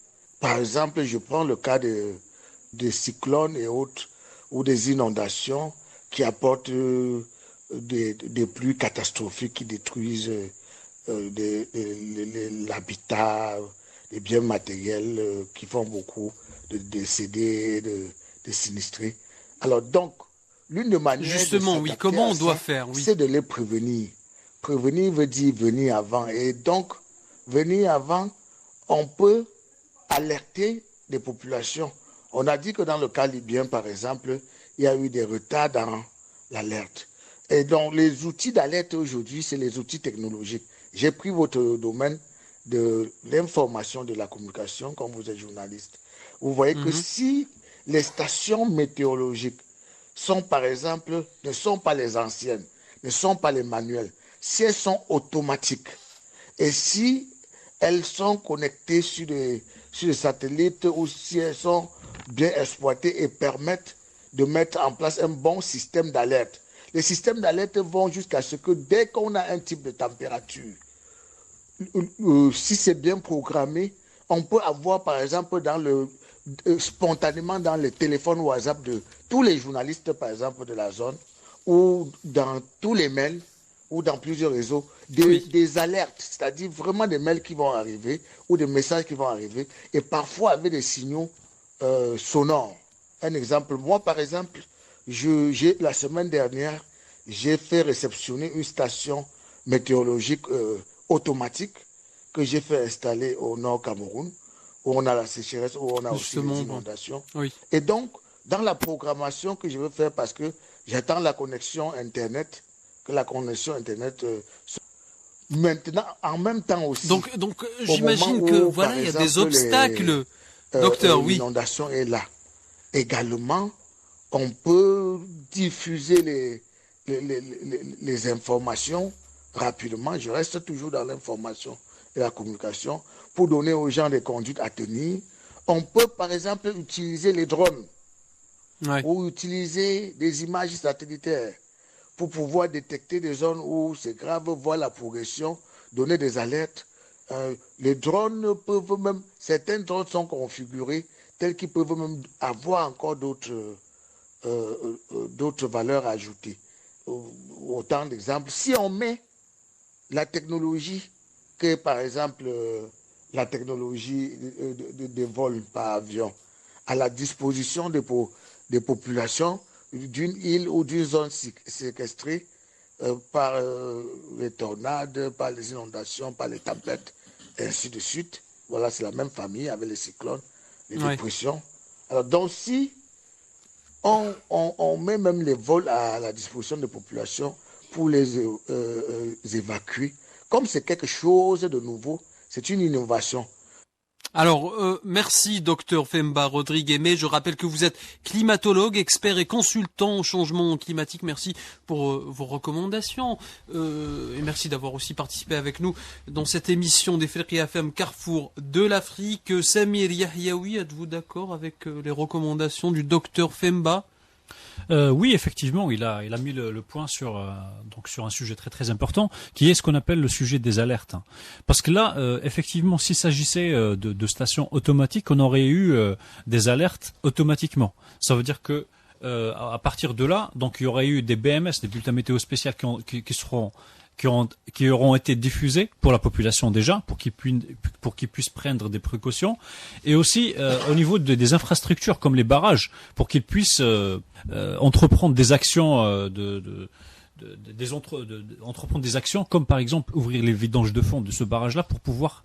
S9: par exemple, je prends le cas des cyclones et autres, ou des inondations qui apportent des pluies catastrophiques qui détruisent l'habitat, les biens matériels qui font beaucoup de décédés, de sinistrés. Alors donc, l'une des manières
S2: justement, oui, comment on doit faire,
S9: c'est de les prévenir. Prévenir veut dire venir avant. Et donc, venir avant, on peut alerter les populations. On a dit que dans le cas libyen, par exemple, il y a eu des retards dans l'alerte. Et donc, les outils d'alerte aujourd'hui, c'est les outils technologiques. J'ai pris votre domaine de l'information, de la communication, comme vous êtes journaliste. Vous voyez que si les stations météorologiques sont, par exemple, ne sont pas les anciennes, ne sont pas les manuelles, si elles sont automatiques et si elles sont connectées sur des satellites ou si elles sont bien exploitées et permettent de mettre en place un bon système d'alerte. Les systèmes d'alerte vont jusqu'à ce que dès qu'on a un type de température, si c'est bien programmé, on peut avoir par exemple spontanément dans le téléphone WhatsApp de tous les journalistes par exemple de la zone ou dans tous les mails ou dans plusieurs réseaux, des alertes, c'est-à-dire vraiment des mails qui vont arriver ou des messages qui vont arriver et parfois avec des signaux sonores. Un exemple, moi par exemple, la semaine dernière, j'ai fait réceptionner une station météorologique automatique que j'ai fait installer au nord Cameroun, où on a la sécheresse, où on a aussi les inondations. Oui. Et donc, dans la programmation que je veux faire, parce que j'attends la connexion Internet, que la connexion Internet... maintenant, en même temps aussi...
S2: Donc j'imagine que, voilà, il y a des obstacles, docteur, oui.
S9: L'inondation est là. Également, on peut diffuser les informations rapidement. Je reste toujours dans l'information et la communication pour donner aux gens des conduites à tenir. On peut, par exemple, utiliser les drones ou utiliser des images satellitaires pour pouvoir détecter des zones où c'est grave, voir la progression, donner des alertes. Les drones peuvent même, certains drones sont configurés tels qu'ils peuvent même avoir encore d'autres valeurs ajoutées. Autant d'exemples. Si on met la technologie que, par exemple, la technologie de vol par avion à la disposition des populations d'une île ou d'une zone séquestrée par les tornades, par les inondations, par les tempêtes, et ainsi de suite. Voilà, c'est la même famille avec les cyclones, les dépressions. Alors, donc, si on met même les vols à la disposition des populations pour les évacuer. Comme c'est quelque chose de nouveau, c'est une innovation.
S2: Alors, merci Dr Femba Rodrigue. Mais je rappelle que vous êtes climatologue, expert et consultant au changement climatique. Merci pour vos recommandations et merci d'avoir aussi participé avec nous dans cette émission des Frères FM Carrefour de l'Afrique. Samir Yahyaoui, êtes-vous d'accord avec les recommandations du Dr Femba?
S4: Oui, effectivement, il a mis le point sur un sujet très très important, qui est ce qu'on appelle le sujet des alertes. Parce que là, effectivement, s'il s'agissait de stations automatiques, on aurait eu des alertes automatiquement. Ça veut dire que à partir de là, donc il y aurait eu des BMS, des bulletins météo spéciaux qui auront été diffusés pour la population déjà, pour qu'ils puissent prendre des précautions, et aussi au niveau des infrastructures comme les barrages, pour qu'ils puissent entreprendre des actions entreprendre des actions comme par exemple ouvrir les vidanges de fond de ce barrage-là pour pouvoir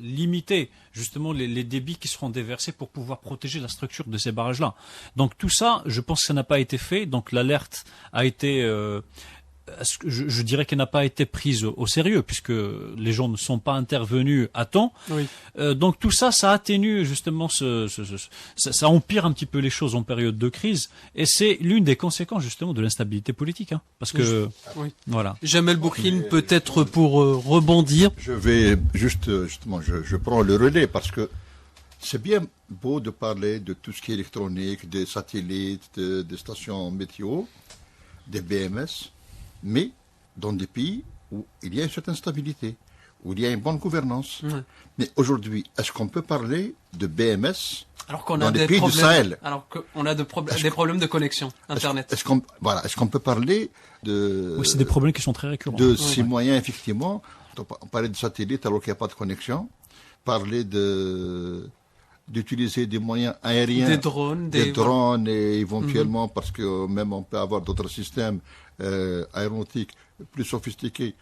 S4: limiter justement les débits qui seront déversés pour pouvoir protéger la structure de ces barrages-là. Donc tout ça, je pense que ça n'a pas été fait. Donc l'alerte a été je dirais qu'elle n'a pas été prise au sérieux puisque les gens ne sont pas intervenus à temps.
S2: Oui.
S4: Donc tout ça, ça atténue justement ça empire un petit peu les choses en période de crise et c'est l'une des conséquences justement de l'instabilité politique, parce que
S2: oui.
S4: Voilà.
S2: Jamel Boukrine, peut-être pour rebondir.
S3: Je vais justement, je prends le relais parce que c'est bien beau de parler de tout ce qui est électronique, des satellites, des stations météo, des BMS. Mais dans des pays où il y a une certaine stabilité, où il y a une bonne gouvernance.
S2: Ouais.
S3: Mais aujourd'hui, est-ce qu'on peut parler de BMS
S2: alors qu'on
S3: dans
S2: a
S3: les
S2: des
S3: pays
S2: problèmes,
S3: du Sahel?
S2: Alors qu'on a des problèmes de connexion Internet.
S3: Est-ce qu'on peut parler de...
S4: Oui, c'est des problèmes qui sont très récurrents.
S3: De ces moyens, effectivement. On parlait de satellites alors qu'il n'y a pas de connexion. Parler d'utiliser des moyens aériens,
S2: des drones,
S3: et éventuellement, parce que même on peut avoir d'autres systèmes aéronautiques plus sophistiqués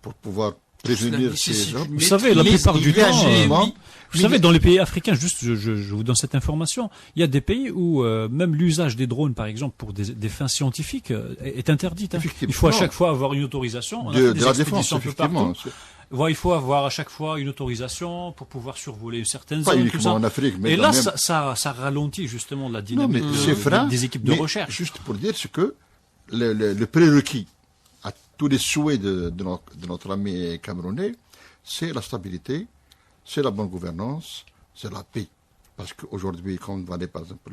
S3: pour pouvoir prévenir ces gens.
S4: Vous savez, la plupart du temps, vous savez, dans les pays africains, juste, je vous donne cette information, il y a des pays où même l'usage des drones, par exemple, pour des fins scientifiques, est interdit. Il faut à chaque fois avoir une autorisation.
S3: De la défense, effectivement.
S4: Il faut avoir à chaque fois une autorisation pour pouvoir survoler une certaine
S3: Pas
S4: zone.
S3: uniquement
S4: Tout ça.
S3: en Afrique, mais
S4: et là,
S3: même...
S4: ça ralentit justement la dynamique des équipes de recherche.
S3: Juste pour dire ce que le prérequis à tous les souhaits de notre ami camerounais, c'est la stabilité, c'est la bonne gouvernance, c'est la paix. Parce qu'aujourd'hui, quand vous allez, par exemple,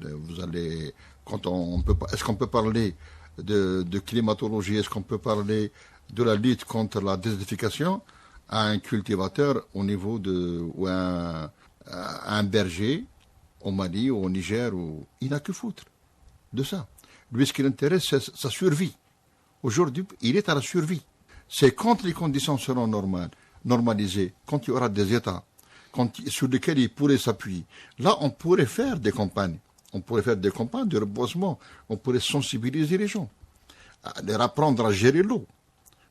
S3: est-ce qu'on peut parler de climatologie, est-ce qu'on peut parler de la lutte contre la désertification à un cultivateur au niveau ou à un berger au Mali ou au Niger, il n'a que foutre de ça. Lui, ce qui l'intéresse, c'est sa survie. Aujourd'hui, il est à la survie. C'est quand les conditions seront normalisées, quand il y aura des États sur lesquels il pourrait s'appuyer. Là, on pourrait faire des campagnes. On pourrait faire des campagnes de reboisement. On pourrait sensibiliser les gens, leur apprendre à gérer l'eau.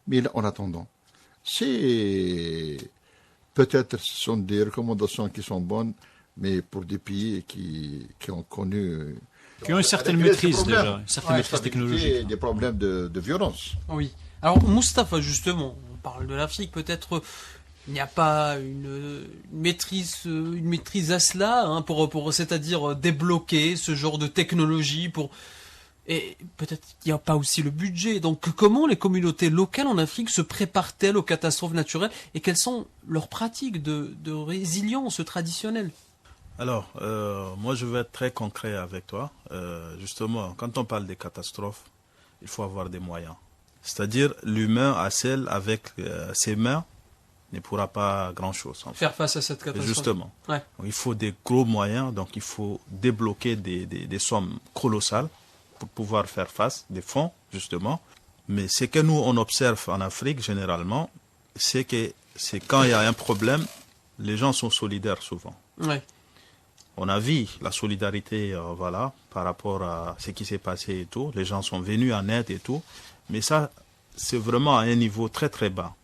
S3: Mais là, en attendant, peut-être ce sont des recommandations qui sont bonnes, mais pour des pays qui ont connu...
S4: Qui ont une certaine maîtrise déjà, une certaine maîtrise technologique.
S3: Des problèmes de violence.
S2: Oui. Alors, Moustapha, justement, on parle de l'Afrique, peut-être il n'y a pas une maîtrise à cela, c'est-à-dire débloquer ce genre de technologie et peut-être qu'il n'y a pas aussi le budget. Donc, comment les communautés locales en Afrique se préparent-elles aux catastrophes naturelles et quelles sont leurs pratiques de résilience traditionnelle?
S5: Alors, moi je vais être très concret avec toi. Justement, quand on parle des catastrophes, il faut avoir des moyens. C'est-à-dire, l'humain à seul, avec ses mains, ne pourra pas grand-chose.
S2: Faire face à cette catastrophe.
S5: Justement.
S2: Ouais.
S5: Donc, il faut des gros moyens, donc il faut débloquer des sommes colossales pour pouvoir faire face, des fonds, justement. Mais ce que nous, on observe en Afrique, généralement, c'est que quand il y a un problème, les gens sont solidaires souvent.
S2: Ouais.
S5: On a vu la solidarité, par rapport à ce qui s'est passé et tout. Les gens sont venus en aide et tout. Mais ça, c'est vraiment à un niveau très très bas.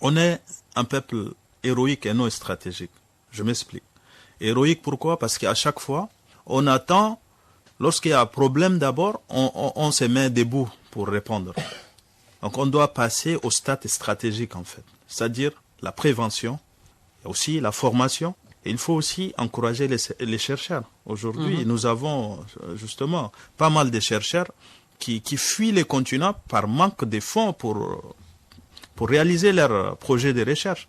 S5: On est un peuple héroïque et non stratégique. Je m'explique. Héroïque pourquoi? Parce qu'à chaque fois, on attend, lorsqu'il y a un problème d'abord, on se met debout pour répondre. Donc on doit passer au stade stratégique en fait, c'est-à-dire la prévention, et aussi la formation. Et il faut aussi encourager les chercheurs. Aujourd'hui, nous avons justement pas mal de chercheurs qui fuient les continents par manque de fonds pour réaliser leurs projets de recherche.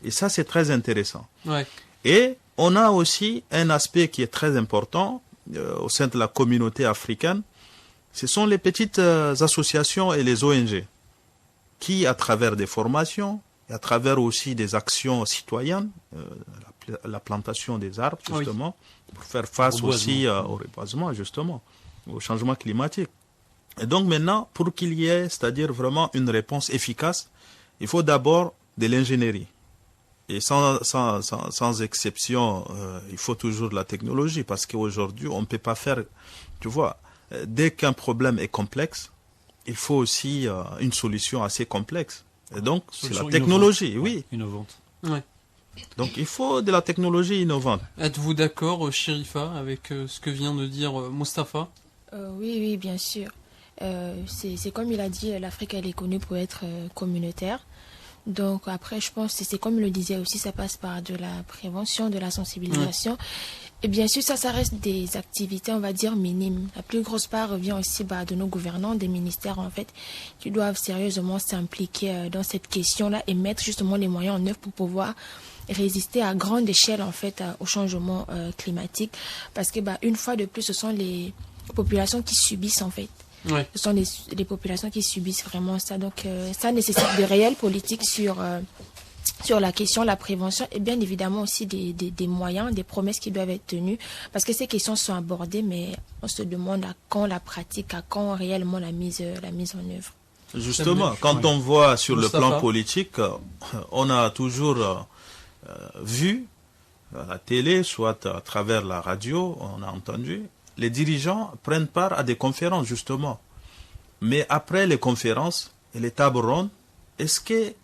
S5: Et ça, c'est très intéressant.
S2: Ouais.
S5: Et on a aussi un aspect qui est très important au sein de la communauté africaine. Ce sont les petites associations et les ONG qui, à travers des formations, et à travers aussi des actions citoyennes, la plantation des arbres, justement, pour faire face aussi au reboisement, justement, au changement climatique. Et donc maintenant, pour qu'il y ait, c'est-à-dire vraiment une réponse efficace, il faut d'abord de l'ingénierie. Et sans exception, il faut toujours de la technologie, parce qu'aujourd'hui, on ne peut pas faire, tu vois, dès qu'un problème est complexe, il faut aussi une solution assez complexe. Et donc, c'est la technologie,
S4: innovante.
S2: Ouais.
S5: Donc, il faut de la technologie innovante.
S2: Êtes-vous d'accord, Chérifa, avec ce que vient de dire Mustapha?
S6: Oui, bien sûr. C'est comme il a dit, l'Afrique, elle est connue pour être communautaire. Donc après, je pense que c'est comme il le disait aussi, ça passe par de la prévention, de la sensibilisation. Et bien sûr, ça reste des activités, on va dire, minimes. La plus grosse part revient aussi de nos gouvernants, des ministères, en fait, qui doivent sérieusement s'impliquer dans cette question-là et mettre justement les moyens en œuvre pour pouvoir résister à grande échelle, en fait, au changement climatique. Parce que, une fois de plus, ce sont les populations qui subissent, en fait.
S2: Ouais.
S6: Ce sont les populations qui subissent vraiment ça. Donc, ça nécessite de réelles politiques sur la question, la prévention et bien évidemment aussi des moyens, des promesses qui doivent être tenues. Parce que ces questions sont abordées, mais on se demande à quand la pratique, à quand réellement la mise en œuvre.
S5: Justement, quand on voit sur le plan politique, on a toujours vu à la télé, soit à travers la radio, on a entendu, les dirigeants prennent part à des conférences, justement. Mais après les conférences et les tables rondes, est-ce qu'ils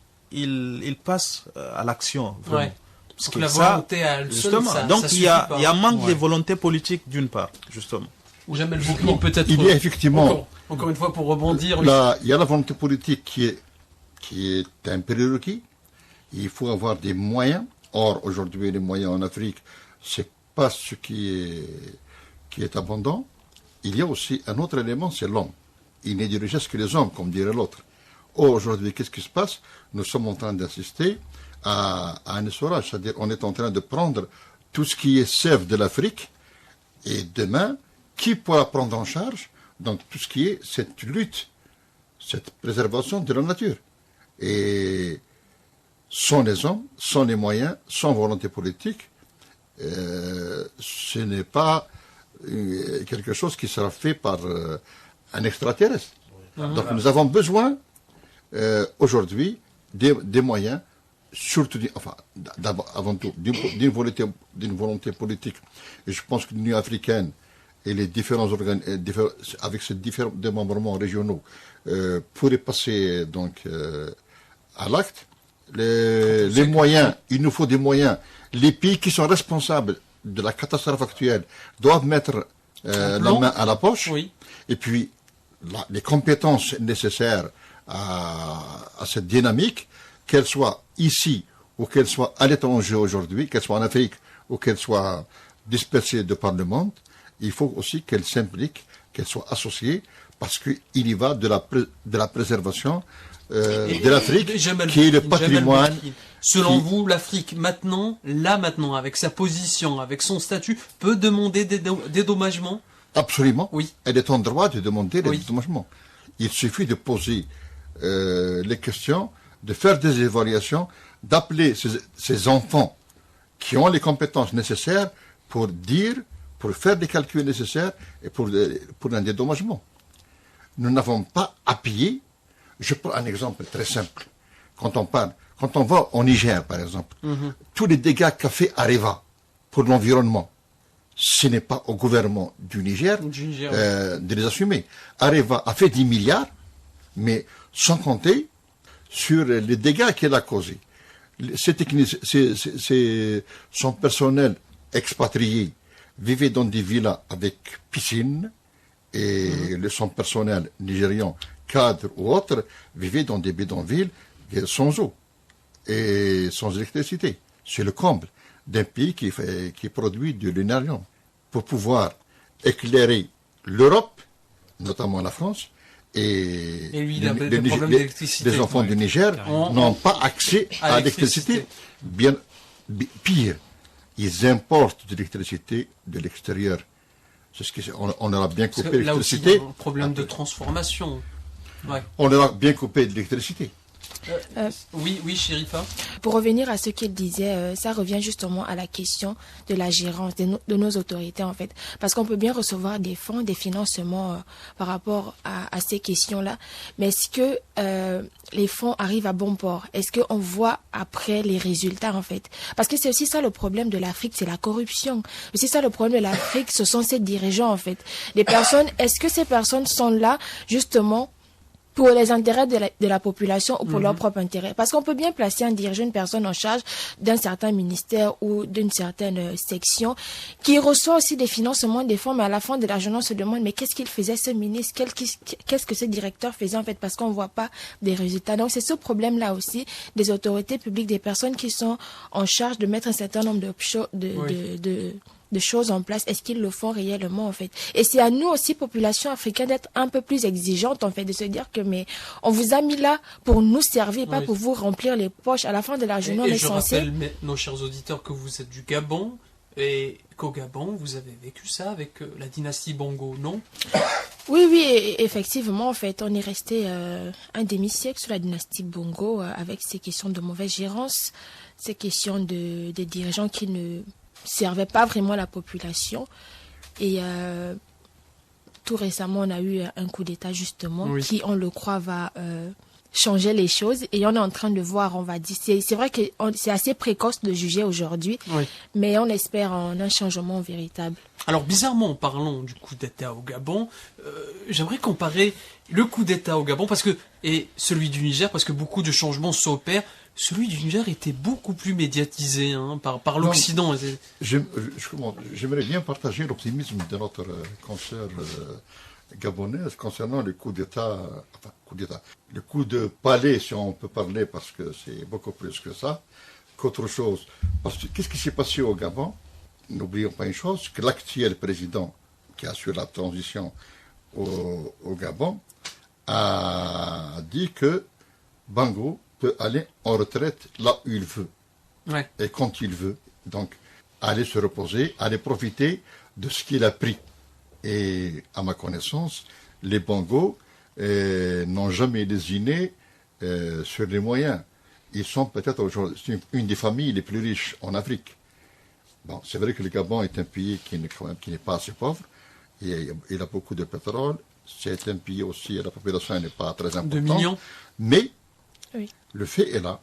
S5: passent à l'action vraiment? Parce
S2: que la volonté à elle seule,
S5: justement. Donc
S2: ça
S5: il y a un manque
S2: de
S5: volonté politique d'une part, justement.
S2: Ou jamais le bouclier peut-être.
S3: Il y a effectivement...
S2: Encore une fois, pour rebondir...
S3: Il y a la volonté politique qui est un prérequis. Il faut avoir des moyens. Or, aujourd'hui, les moyens en Afrique, c'est pas ce qui est abondant. Il y a aussi un autre élément, c'est l'homme. Il n'est de richesse que les hommes, comme dirait l'autre. Or, aujourd'hui, qu'est-ce qui se passe? Nous sommes en train d'assister à un essorage, c'est-à-dire on est en train de prendre tout ce qui est sève de l'Afrique, et demain, qui pourra prendre en charge donc tout ce qui est cette lutte, cette préservation de la nature? Et sans les hommes, sans les moyens, sans volonté politique, ce n'est pas quelque chose qui sera fait par un extraterrestre. Donc nous avons besoin aujourd'hui des moyens, surtout, avant tout, d'une volonté politique. Et je pense que l'Union africaine et les différents organes, avec ces différents démembrements régionaux, pourraient passer donc à l'acte. Les moyens, il nous faut des moyens. Les pays qui sont responsables de la catastrophe actuelle doivent mettre la main à la poche.
S2: Oui.
S3: Et puis, les compétences nécessaires à cette dynamique, qu'elles soient ici ou qu'elles soient à l'étranger aujourd'hui, qu'elles soient en Afrique ou qu'elles soient dispersées de par le monde, il faut aussi qu'elles s'impliquent, qu'elles soient associées, parce qu'il y va de la préservation de l'Afrique, qui est le patrimoine.
S2: Selon vous, l'Afrique maintenant, avec sa position, avec son statut, peut demander des dédommagements?
S3: Absolument.
S2: Oui.
S3: Elle est en droit de demander des dédommagements. Il suffit de poser les questions, de faire des évaluations, d'appeler ces enfants qui ont les compétences nécessaires pour faire des calculs nécessaires et pour un dédommagement. Nous n'avons pas appuyé. Je prends un exemple très simple. Quand on va au Niger, par exemple, tous les dégâts qu'a fait Areva pour l'environnement, ce n'est pas au gouvernement du Niger de les assumer. Areva a fait 10 milliards, mais sans compter sur les dégâts qu'elle a causés. Son personnel expatrié vivait dans des villas avec piscine, et son personnel nigérian cadres ou autres vivaient dans des bidonvilles sans eau et sans électricité. C'est le comble d'un pays qui produit de l'énergie. Pour pouvoir éclairer l'Europe, notamment la France, et
S2: lui, il a des problèmes d'électricité.
S3: Les enfants du Niger n'ont pas accès à l'électricité. Bien pire, ils importent de l'électricité de l'extérieur. C'est ce on leur a bien coupé l'électricité.
S2: Là aussi, un problème de transformation. Ouais.
S3: On leur a bien coupé de l'électricité.
S2: Oui, Chérifa.
S6: Pour revenir à ce qu'il disait, ça revient justement à la question de la gérance de nos autorités, en fait. Parce qu'on peut bien recevoir des fonds, des financements par rapport à ces questions-là. Mais est-ce que les fonds arrivent à bon port? Est-ce qu'on voit après les résultats, en fait? Parce que c'est aussi ça le problème de l'Afrique, c'est la corruption. C'est ça le problème de l'Afrique, ce sont ces dirigeants, en fait. Les personnes, est-ce que ces personnes sont là, justement, pour les intérêts de la population ou pour leur propre intérêt? Parce qu'on peut bien placer un dirigeant, une personne en charge d'un certain ministère ou d'une certaine section qui reçoit aussi des financements, des fonds, mais à la fin de la journée, on se demande mais qu'est-ce qu'il faisait ce ministre? Qu'est-ce que ce directeur faisait en fait? Parce qu'on ne voit pas des résultats. Donc c'est ce problème-là aussi des autorités publiques, des personnes qui sont en charge de mettre un certain nombre de choses en place. Est-ce qu'ils le font réellement en fait? Et c'est à nous aussi, population africaine, d'être un peu plus exigeante en fait, de se dire que mais on vous a mis là pour nous servir, pas pour vous remplir les poches. À la fin de la journée, on est censé...
S2: Je rappelle nos chers auditeurs que vous êtes du Gabon et qu'au Gabon vous avez vécu ça avec la dynastie Bongo, non?
S6: Oui, effectivement, en fait, on est resté un demi-siècle sous la dynastie Bongo avec ces questions de mauvaise gérance, ces questions de dirigeants qui ne servait pas vraiment la population. Et tout récemment, on a eu un coup d'État, justement, qui, on le croit, va changer les choses. Et on est en train de voir, on va dire... C'est vrai que c'est assez précoce de juger aujourd'hui, mais on espère en un changement véritable.
S2: Alors, bizarrement, parlons du coup d'État au Gabon. J'aimerais comparer le coup d'État au Gabon et celui du Niger, parce que beaucoup de changements s'opèrent. Celui du Niger était beaucoup plus médiatisé par l'Occident.
S3: J'aimerais bien partager l'optimisme de notre consoeur gabonaise concernant le coup d'État, le coup de palais, si on peut parler, parce que c'est beaucoup plus que ça, qu'autre chose. Parce que qu'est-ce qui s'est passé au Gabon? N'oublions pas une chose, que l'actuel président qui assure la transition au Gabon a dit que Bongo peut aller en retraite là où il veut et quand il veut. Donc, aller se reposer, aller profiter de ce qu'il a pris. Et à ma connaissance, les Bongo n'ont jamais lésiné sur les moyens. Ils sont peut-être aujourd'hui une des familles les plus riches en Afrique. Bon, c'est vrai que le Gabon est un pays qui n'est pas assez pauvre. Il a beaucoup de pétrole. C'est un pays aussi, la population n'est pas très importante.
S2: 2 millions.
S3: Mais le fait est là.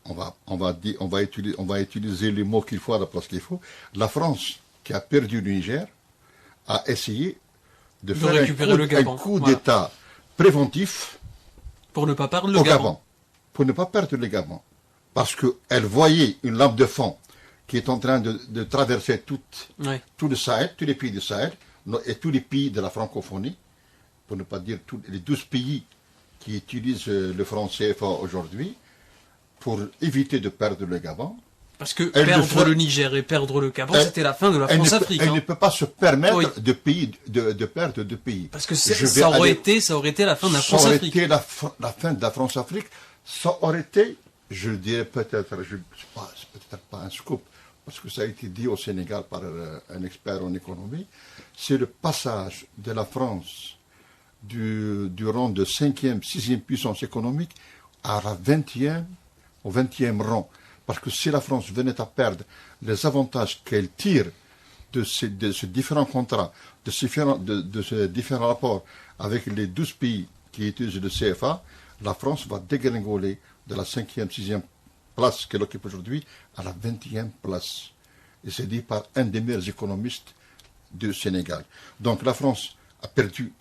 S3: On va utiliser les mots qu'il faut à la place qu'il faut. La France, qui a perdu le Niger, a essayé de faire un coup d'État préventif
S2: pour ne pas perdre le
S3: Gabon. Pour ne pas perdre le Gabon. Parce qu'elle voyait une lame de fond qui est en train de traverser tout le Sahel, tous les pays du Sahel, et tous les pays de la francophonie, pour ne pas dire tous les 12 pays qui utilisent le franc CFA aujourd'hui, pour éviter de perdre le Gabon.
S2: Parce que perdre le Niger et perdre le Gabon, c'était la fin de la France-Afrique.
S3: Elle ne peut pas se permettre de perdre deux pays.
S2: Parce que ça aurait été la fin de la France-Afrique.
S3: Ça aurait été la fin de la France-Afrique. Ça aurait été, je dirais peut-être, c'est peut-être pas un scoop, parce que ça a été dit au Sénégal par un expert en économie, c'est le passage de la France du rang de 5e, 6e puissance économique à la 20e, au 20e rang. Parce que si la France venait à perdre les avantages qu'elle tire de ces différents contrats, de ces différents rapports avec les 12 pays qui utilisent le CFA, la France va dégringoler de la 5e, 6e place qu'elle occupe aujourd'hui à la 20e place. Et c'est dit par un des meilleurs économistes du Sénégal. Donc la France a perdu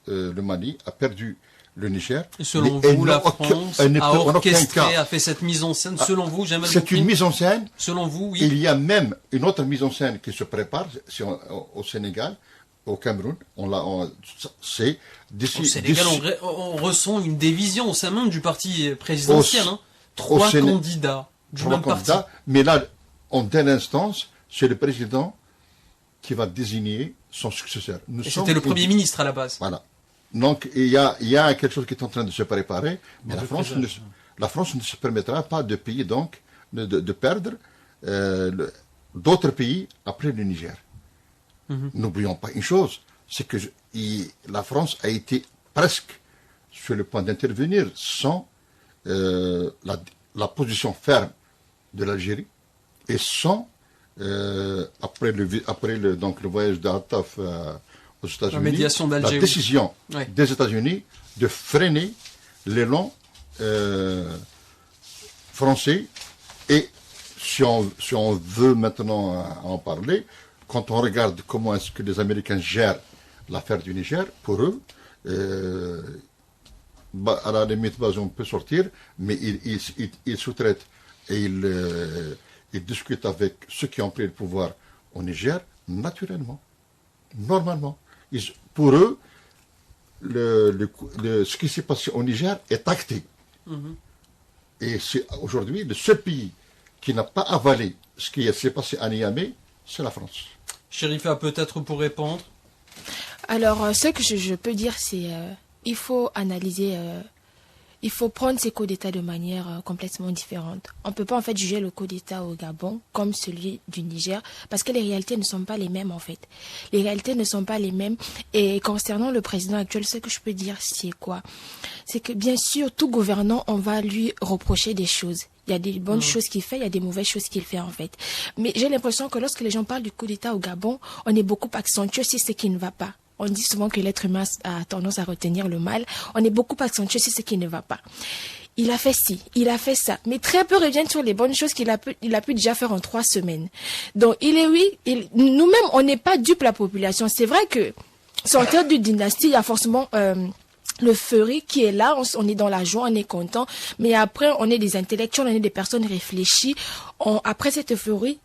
S3: le Mali, a perdu le Niger.
S2: Et selon vous, la France a orchestré, a fait cette mise en scène, selon vous, jamais
S3: c'est une mise en scène.
S2: Selon vous, oui.
S3: Il y a même une autre mise en scène qui se prépare au Sénégal, au Cameroun, c'est d'ici.
S2: Au Sénégal, on ressent une division au sein même du parti présidentiel. Trois candidats du même parti.
S3: Mais là, en dernière instance, c'est le président qui va désigner son successeur.
S2: C'était le Premier ministre à la base.
S3: Voilà. Donc, il y a quelque chose qui est en train de se préparer, mais la France ne se permettra pas de payer, donc, de perdre d'autres pays après le Niger. N'oublions pas une chose, c'est que la France a été presque sur le point d'intervenir sans la position ferme de l'Algérie et sans, après le voyage d'Attaf aux États-Unis, la décision des États-Unis de freiner l'élan français. Et si on veut maintenant en parler, quand on regarde comment est-ce que les Américains gèrent l'affaire du Niger, pour eux, à la limite, on peut sortir, mais ils sous-traitent et ils discutent avec ceux qui ont pris le pouvoir au Niger, naturellement, normalement. Pour eux, ce qui s'est passé au Niger est acté. Et c'est aujourd'hui le seul pays qui n'a pas avalé ce qui s'est passé à Niamey, c'est la France.
S2: Chérifa, peut-être pour répondre.
S6: Alors, ce que je peux dire, c'est il faut analyser, il faut prendre ces coups d'État de manière complètement différente. On ne peut pas en fait juger le coup d'État au Gabon comme celui du Niger, parce que les réalités ne sont pas les mêmes en fait. Les réalités ne sont pas les mêmes. Et concernant le président actuel, ce que je peux dire, c'est quoi? C'est que bien sûr, tout gouvernant, on va lui reprocher des choses. Il y a des bonnes choses qu'il fait, il y a des mauvaises choses qu'il fait en fait. Mais j'ai l'impression que lorsque les gens parlent du coup d'État au Gabon, on est beaucoup accentué sur ce qui ne va pas. On dit souvent que l'être humain a tendance à retenir le mal. On est beaucoup accentué sur ce qui ne va pas. Il a fait ci, il a fait ça. Mais très peu reviennent sur les bonnes choses qu'il a pu déjà faire en 3 semaines. Donc, nous-mêmes, on n'est pas dupes la population. C'est vrai que, sortir d'une dynastie, il y a forcément l'euphorie qui est là, on est dans la joie, on est content. Mais après, on est des intellectuels, on est des personnes réfléchies. Après cette euphorie,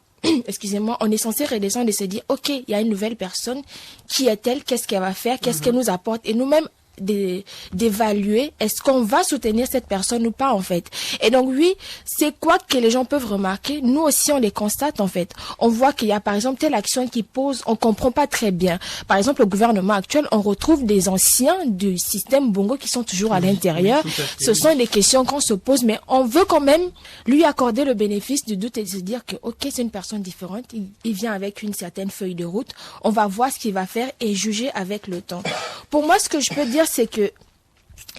S6: excusez-moi, on est censé redescendre et se dire, ok, il y a une nouvelle personne, qui est-elle, qu'est-ce qu'elle va faire, qu'est-ce qu'elle nous apporte, et nous-mêmes d'évaluer, est-ce qu'on va soutenir cette personne ou pas en fait. Et donc oui, c'est quoi que les gens peuvent remarquer, nous aussi on les constate en fait. On voit qu'il y a par exemple telle action qui pose, on comprend pas très bien. Par exemple le gouvernement actuel, on retrouve des anciens du système Bongo qui sont toujours à l'intérieur. Ce sont des questions qu'on se pose, mais on veut quand même lui accorder le bénéfice du doute et se dire que ok, c'est une personne différente, il vient avec une certaine feuille de route, on va voir ce qu'il va faire et juger avec le temps. Pour moi, ce que je peux dire, c'est que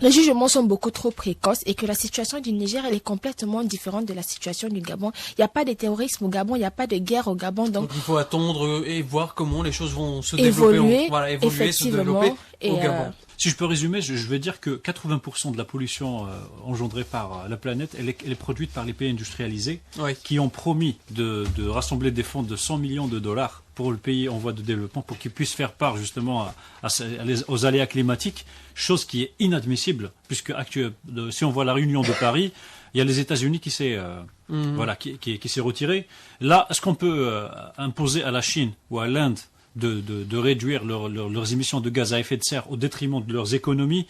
S6: les jugements sont beaucoup trop précoces et que la situation du Niger, elle est complètement différente de la situation du Gabon. Il n'y a pas de terrorisme au Gabon, il n'y a pas de guerre au Gabon. Donc
S2: il faut attendre et voir comment les choses vont se développer. Évoluer, se développer au Gabon.
S4: Si je peux résumer, je vais dire que 80% de la pollution engendrée par la planète, elle est produite par les pays industrialisés qui ont promis de rassembler des fonds de 100 millions de dollars pour le pays en voie de développement pour qu'ils puissent faire part justement aux aléas climatiques, chose qui est inadmissible puisque si on voit la réunion de Paris, il y a les États-Unis qui s'est retiré. Là, est-ce qu'on peut imposer à la Chine ou à l'Inde de réduire leurs émissions de gaz à effet de serre au détriment de leurs économies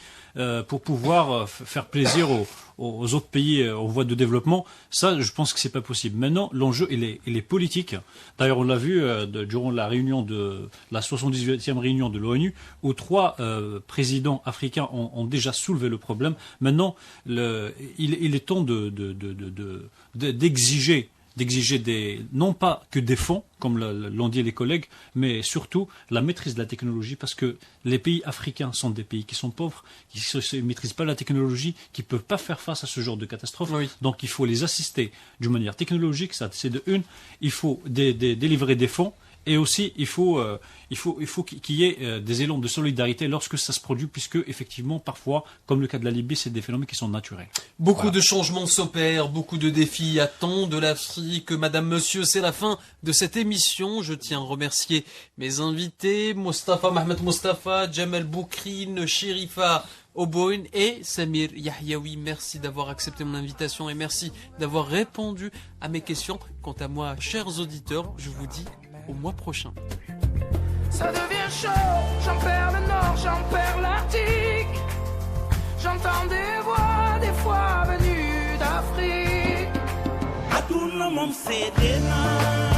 S4: pour pouvoir faire plaisir aux autres pays en voie de développement? Ça, je pense que c'est pas possible. Maintenant, l'enjeu, il est politique. D'ailleurs, on l'a vu durant la réunion la 78e réunion de l'ONU, où 3 présidents africains ont déjà soulevé le problème. Maintenant, il est temps d'exiger non pas que des fonds, comme l'ont dit les collègues, mais surtout la maîtrise de la technologie, parce que les pays africains sont des pays qui sont pauvres, qui ne maîtrisent pas la technologie, qui ne peuvent pas faire face à ce genre de catastrophe. Oui. Donc il faut les assister d'une manière technologique, ça c'est de une. Il faut délivrer des fonds. Et aussi, il faut qu'il y ait des élans de solidarité lorsque ça se produit, puisque effectivement, parfois, comme le cas de la Libye, c'est des phénomènes qui sont naturels.
S2: Beaucoup de changements s'opèrent, beaucoup de défis attendent de l'Afrique. Madame, Monsieur, c'est la fin de cette émission. Je tiens à remercier mes invités, Mohamed Mostafa, Djamel Boukrine, Chérifa Oboin et Samir Yahyaoui. Merci d'avoir accepté mon invitation et merci d'avoir répondu à mes questions. Quant à moi, chers auditeurs, je vous dis au mois prochain.
S8: ça devient chaud. J'en perds le nord, j'en perds l'Arctique. J'entends des voix, des fois venues d'Afrique.
S7: A tout le monde c'est des mains.